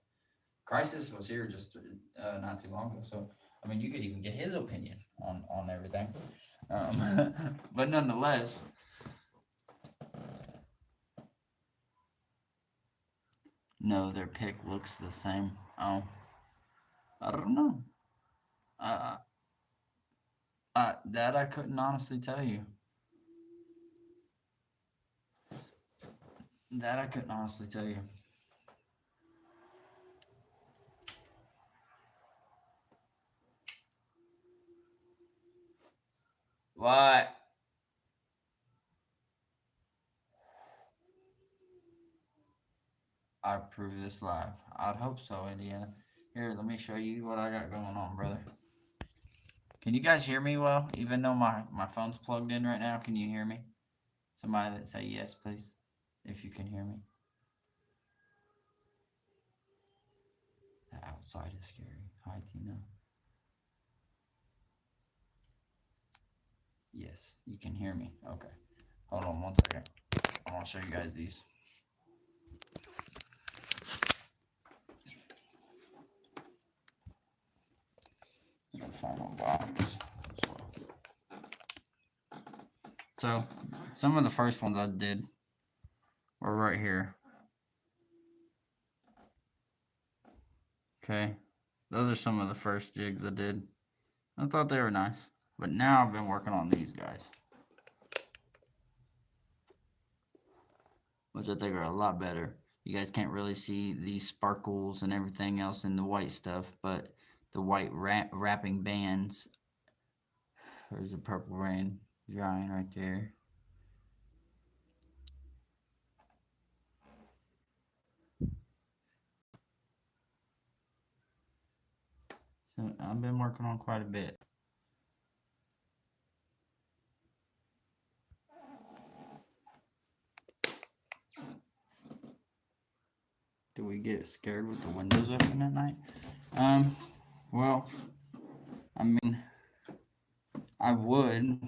Crisis was here just not too long ago, so I mean, you could even get his opinion on everything. But nonetheless, no, their pick looks the same. Oh, I don't know. Uh, that I couldn't honestly tell you. That I couldn't honestly tell you. What? I approve this live. I'd hope so, Indiana. Here, let me show you what I got going on, brother. Can you guys hear me well? Even though my phone's plugged in right now, can you hear me? Somebody that say yes, please. If you can hear me. The outside is scary. Hi, Tina. Yes, you can hear me. Okay. Hold on one second. I want to show you guys these. I'm gonna find one box. So, some of the first ones I did were right here. Okay. Those are some of the first jigs I did. I thought they were nice. But now I've been working on these guys. which I think are a lot better. You guys can't really see these sparkles and everything else in the white stuff, but the white wrapping bands. There's the purple rain drying right there. So I've been working on quite a bit. Do we get scared with the windows open at night? Well, I mean, I would.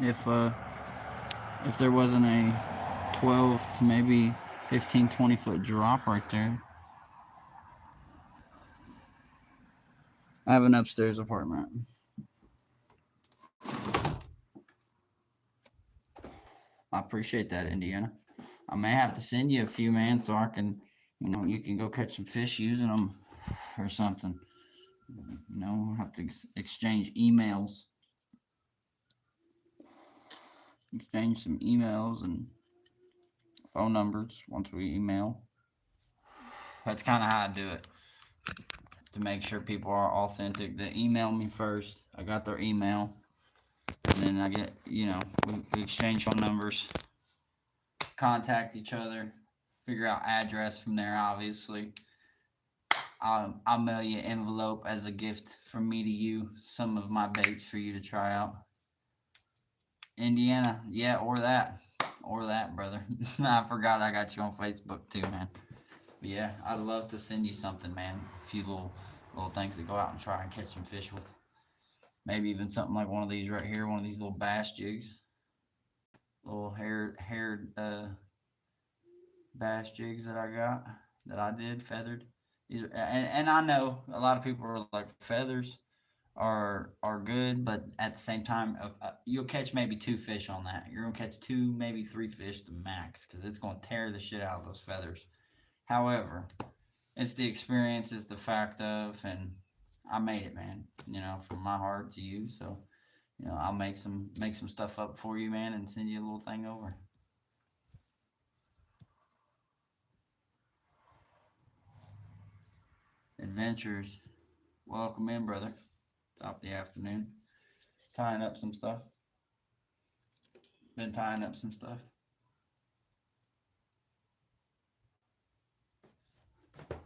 If there wasn't a 12 to maybe 15, 20 foot drop right there. I have an upstairs apartment. I appreciate that, Indiana. I may have to send you a few, man, so I can, you can go catch some fish using them or something. We'll have to exchange emails. Exchange some emails and phone numbers once we email. That's kind of how I do it to make sure people are authentic. They email me first. I got their email. And then I get, we exchange phone numbers, contact each other, figure out address from there, obviously. I'll mail you an envelope as a gift from me to you, some of my baits for you to try out. Indiana, yeah, or that, brother. I forgot I got you on Facebook too, man. But yeah, I'd love to send you something, man. A few little things to go out and try and catch some fish with. Maybe even something like one of these right here, one of these little bass jigs. Little haired bass jigs that I did feathered. These are, and I know a lot of people are like feathers are good, but at the same time, you'll catch maybe two fish on that. You're gonna catch two, maybe three fish to max, because it's gonna tear the shit out of those feathers. However, it's the experience, it's the fact of, and I made it, man. From my heart to you. So, I'll make some stuff up for you, man, and send you a little thing over. Adventures. Welcome in, brother. Top of the afternoon. Tying up some stuff. Been tying up some stuff.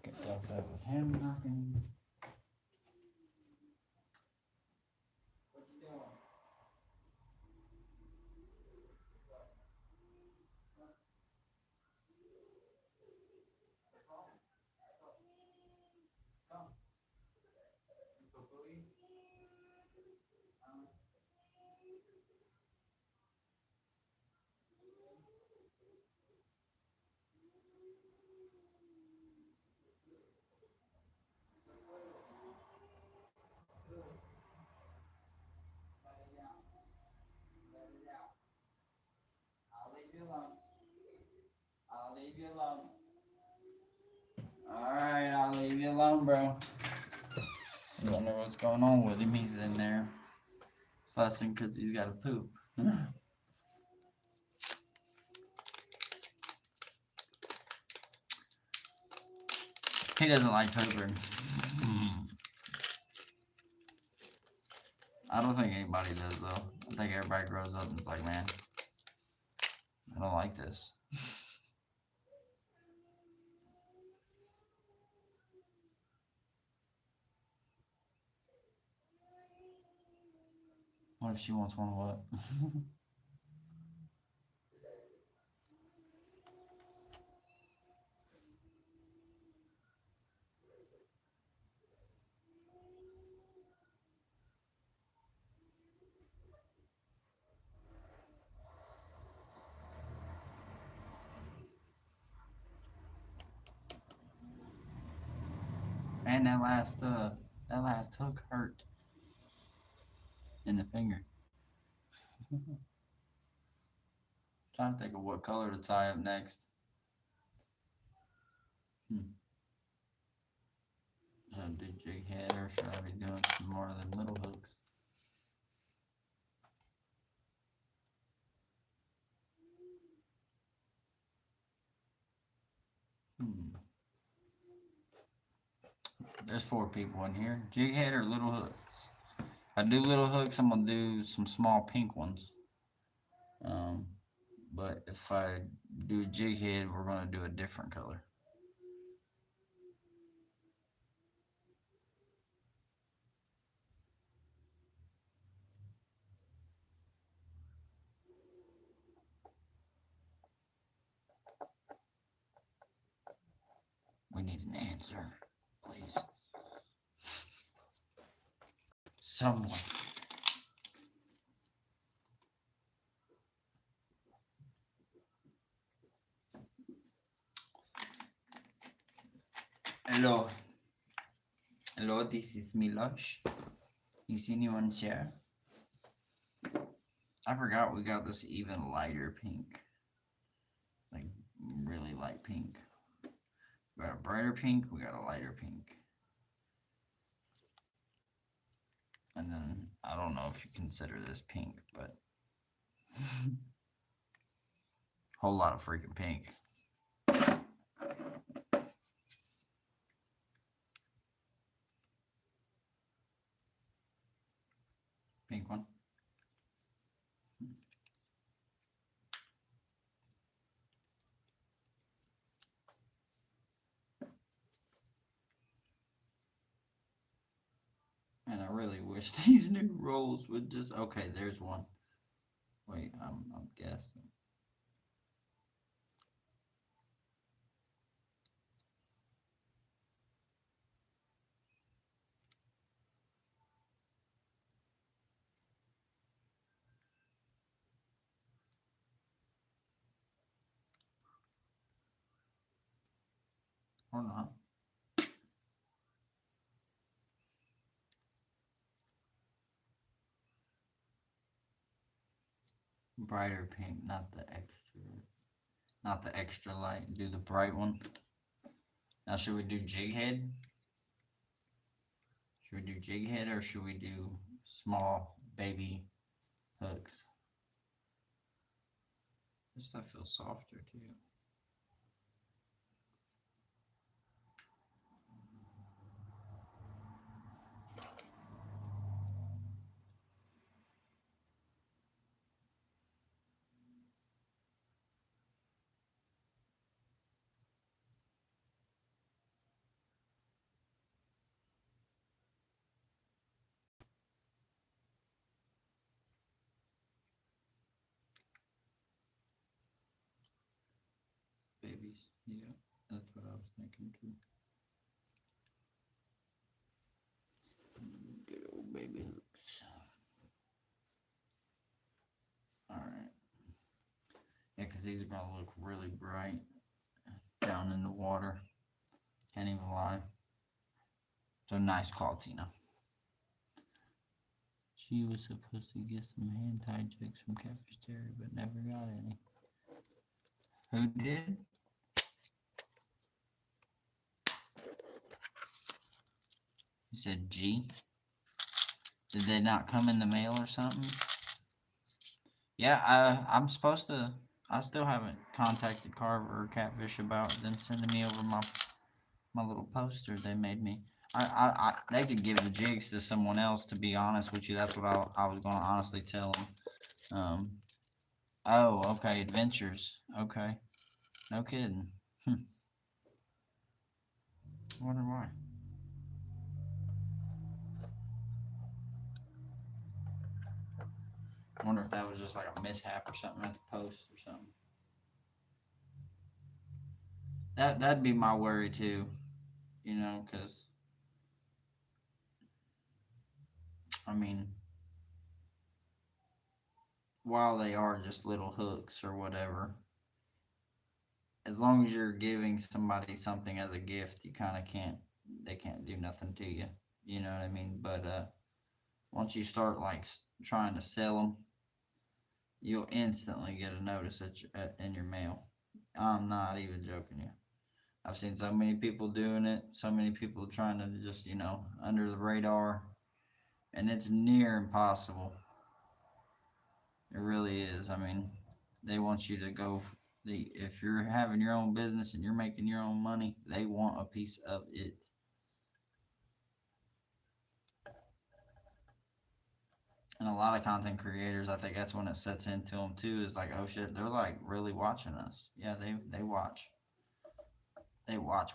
Get that was him knocking. What you doing? Come. I'll leave you alone. I'll leave you alone. Alright, I'll leave you alone, bro. I don't know what's going on with him. He's in there fussing because he's got to poop. He doesn't like pooping. I don't think anybody does, though. I think everybody grows up and is like, man, I don't like this. What if she wants one of what? And that last hook hurt in the finger. Trying to think of what color to tie up next. Should I do jig head or should I be doing some more of the little hooks? There's four people in here. Jig head or little hooks? If I do little hooks, I'm gonna do some small pink ones. Um, but if I do a jig head, we're gonna do a different color. We need an answer, please. Someone. Hello. Hello, this is Milosh. Is anyone here? I forgot we got this even lighter pink. Like, really light pink. We got a brighter pink, we got a lighter pink. And then, I don't know if you consider this pink, but whole lot of freaking pink. Pink one. And I really wish these new rolls would just. Okay, there's one. Wait, I'm guessing. Or not. Brighter pink, not the extra light. Do the bright one. Now, should we do jig head? Should we do jig head or should we do small baby hooks? This stuff feels softer too. Babies, yeah, that's what I was thinking too. Good old baby hooks. Alright. Yeah, because these are going to look really bright down in the water. Can't even lie. So nice call, Tina. She was supposed to get some hand-tied jigs from Catfish Terry, but never got any. Who did? You said G? Did they not come in the mail or something? Yeah, I'm supposed to. I still haven't contacted Carver or Catfish about them sending me over my little poster they made me. They could give the jigs to someone else. To be honest with you, that's what I was going to honestly tell them. Oh, okay, Adventures. Okay, no kidding. I wonder why. I wonder if that was just like a mishap or something at the post or something. That'd be my worry too, because I mean, while they are just little hooks or whatever, as long as you're giving somebody something as a gift, you kind of can't. They can't do nothing to you. You know what I mean? But once you start like trying to sell them, you'll instantly get a notice in your mail. I'm not even joking you. I've seen so many people doing it, so many people trying to just, under the radar, and it's near impossible. It really is. I mean, they want you to go. If you're having your own business and you're making your own money, they want a piece of it. And a lot of content creators, I think that's when it sets into them too. Is like, oh shit, they're like really watching us. Yeah, they watch. They watch.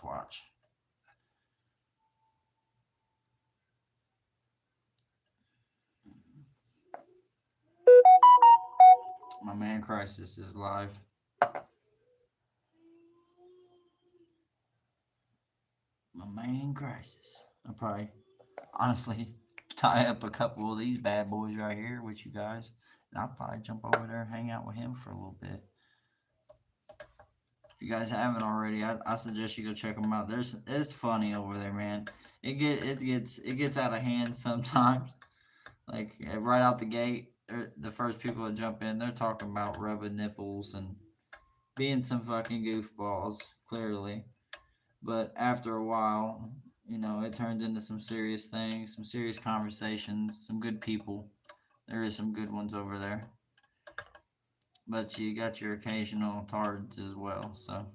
My man Crisis is live. My man Crisis. I probably honestly tie up a couple of these bad boys right here with you guys, and I'll probably jump over there and hang out with him for a little bit. If you guys haven't already, I suggest you go check them out. It's funny over there, man. It gets out of hand sometimes. Like right out the gate, the first people that jump in, they're talking about rubbing nipples and being some fucking goofballs, clearly. But after a while, it turns into some serious things, some serious conversations, some good people. There is some good ones over there. But you got your occasional tards as well, so.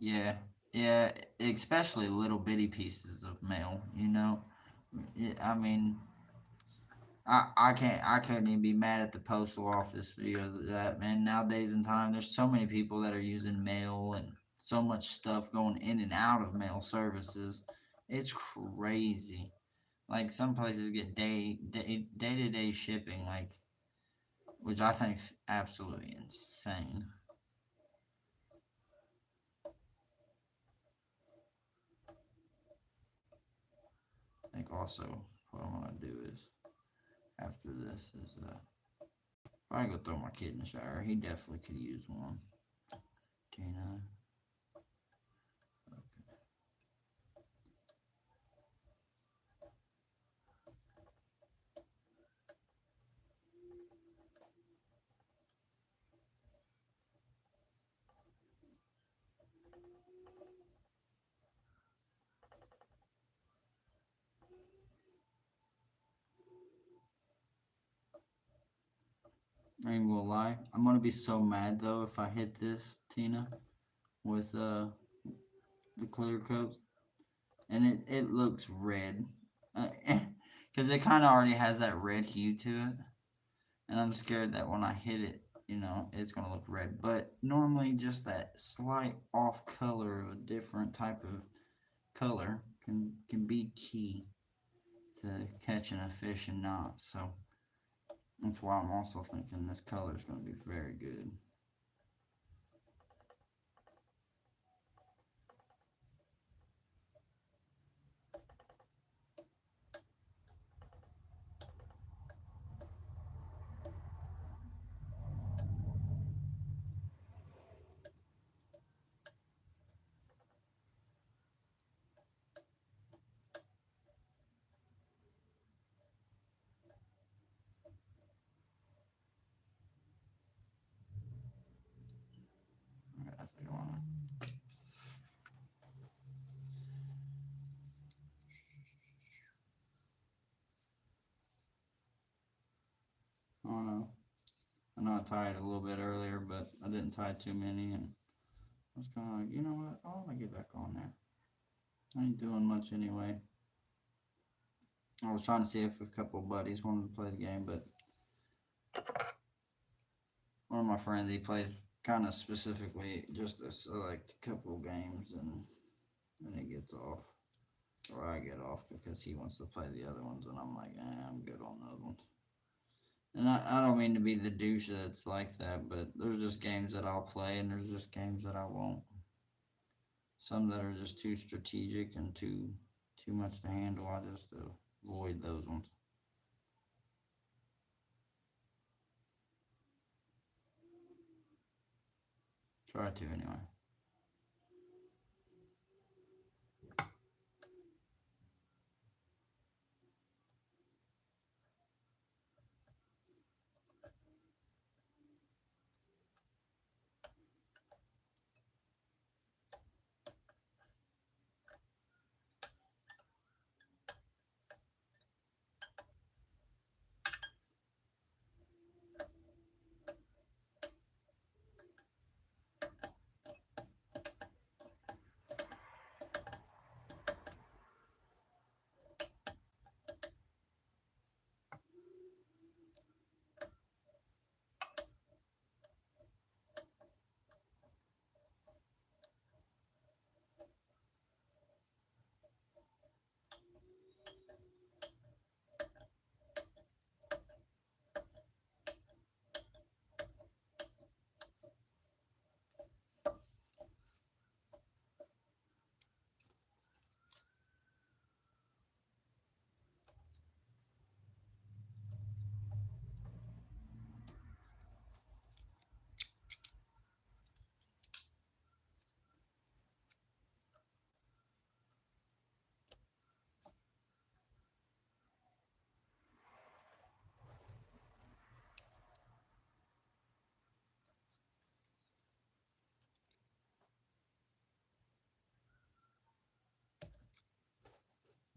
Yeah, yeah, especially little bitty pieces of mail. I mean, I couldn't even be mad at the postal office because of that, man. Nowadays in time, there's so many people that are using mail and so much stuff going in and out of mail services. It's crazy. Like some places get day to day shipping, like which I think's absolutely insane. I think also what I'm gonna do is after this is probably go throw my kid in the shower. He definitely could use one. Tina. I ain't gonna lie. I'm gonna be so mad though if I hit this, Tina, with the clear coat, and it looks red, because it kind of already has that red hue to it, and I'm scared that when I hit it, it's gonna look red. But normally, just that slight off color of a different type of color can be key to catching a fish and not. So that's why I'm also thinking this color is gonna be very good. I think I wanna. I don't know. I know I tied a little bit earlier, but I didn't tie too many, and I was kind of like, you know what? I want to get back on there. I ain't doing much anyway. I was trying to see if a couple of buddies wanted to play the game, but one of my friends, he plays kind of specifically just a select couple games, and then he gets off, or I get off because he wants to play the other ones, and I'm like, I'm good on those ones. And I don't mean to be the douche that's like that, but there's just games that I'll play, and there's just games that I won't. Some that are just too strategic and too much to handle. I just avoid those ones. Try to anyway.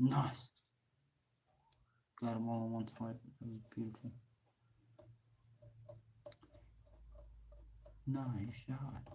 Nice. Got them all in one swipe. That was beautiful. Nice shot.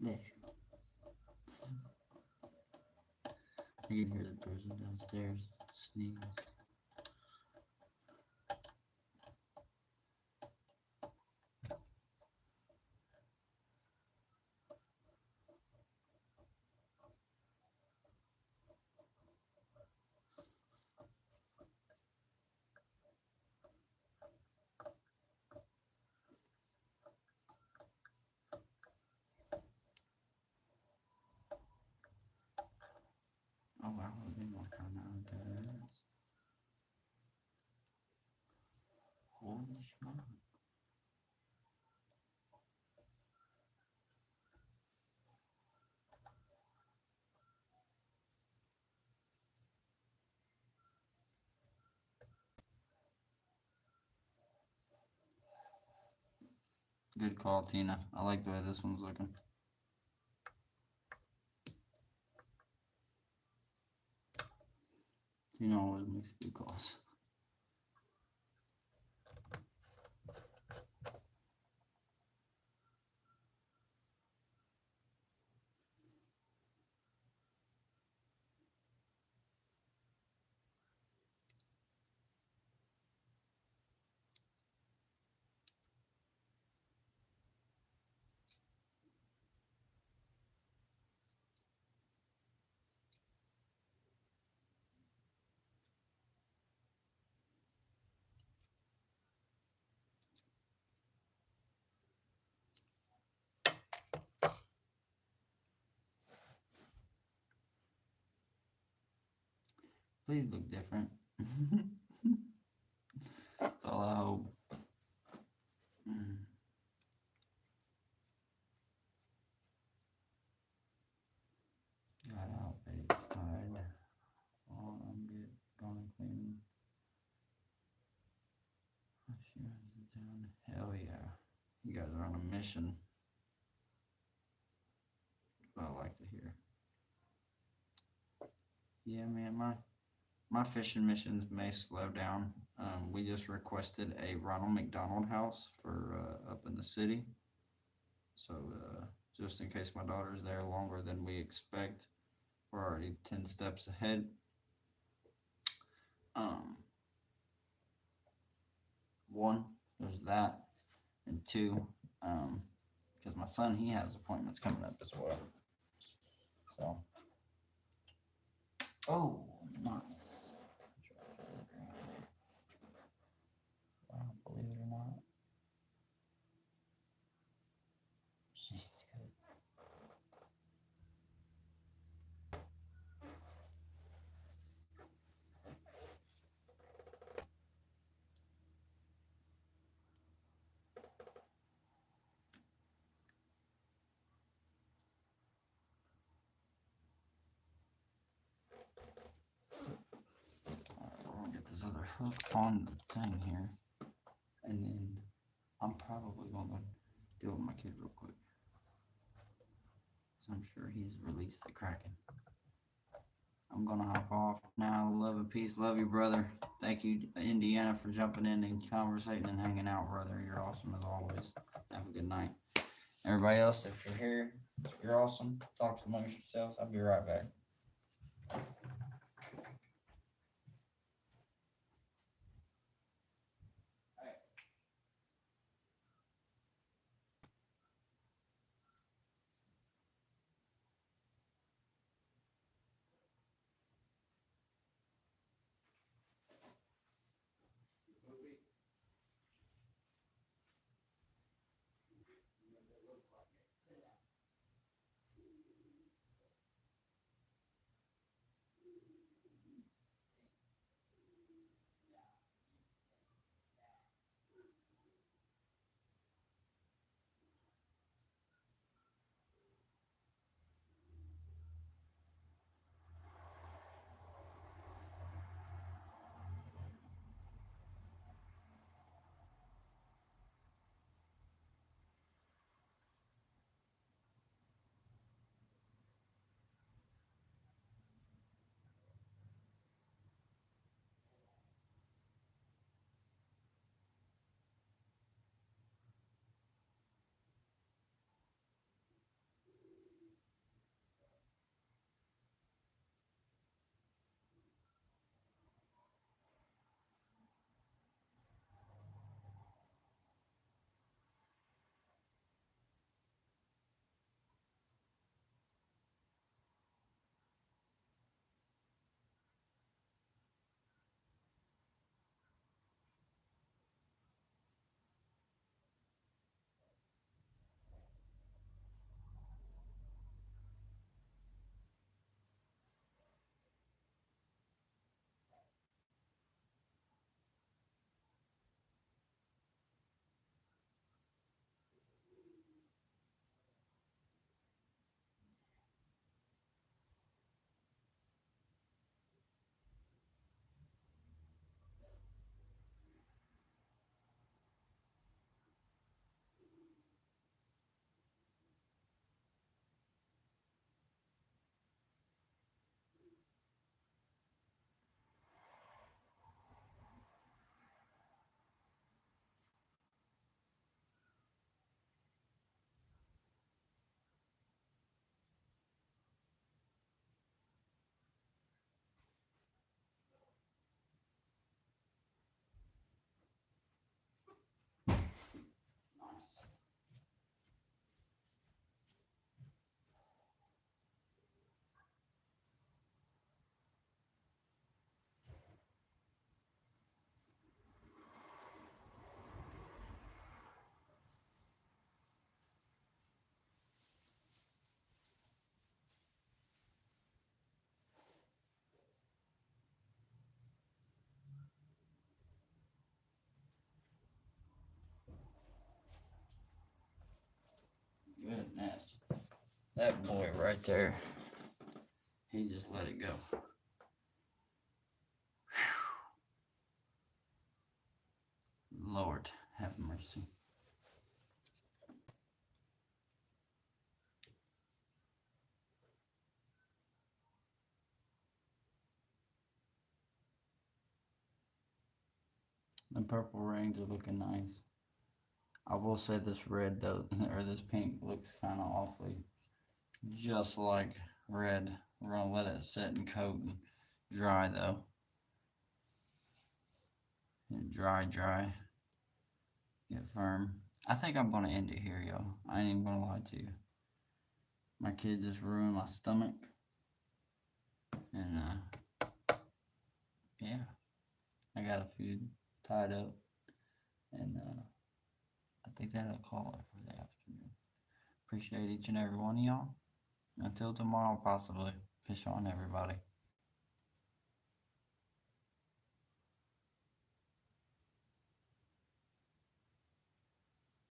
There. You can hear the person downstairs sneeze. Oh wow, I've been working on that. Holy smokes. Good call, Tina. I like the way this one's looking. Tina always makes good calls. Please look different. That's all I hope. Got out baits tied. Oh, I'm good. Gonna clean. She runs it down. Hell yeah. You guys are on a mission. What I like to hear. Yeah, man, my fishing missions may slow down. We just requested a Ronald McDonald house for up in the city. So just in case my daughter's there longer than we expect, we're already 10 steps ahead. One, there's that, and two, because my son, he has appointments coming up as well. So, oh, nice. Wow, believe it or not. She's good. Alright, we're gonna get this other hook on the thing here, and then I'm probably gonna deal with my kid real quick. So I'm sure he's released the Kraken. I'm gonna hop off now. Love and peace. Love you, brother. Thank you, Indiana, for jumping in and conversating and hanging out, brother. You're awesome as always. Have a good night. Everybody else, if you're here, you're awesome. Talk amongst yourselves. I'll be right back. That boy right there, he just let it go. Whew. Lord, have mercy. The purple rings are looking nice. I will say this red though, or this pink looks kind of awfully just like red. We're gonna let it set and coat and dry though. And dry, get firm. I think I'm gonna end it here, y'all. I ain't even gonna lie to you. My kid just ruined my stomach, and yeah, I got a few tied up, and I think that'll call it for the afternoon. Appreciate each and every one of y'all. Until tomorrow, possibly. Fish on, everybody.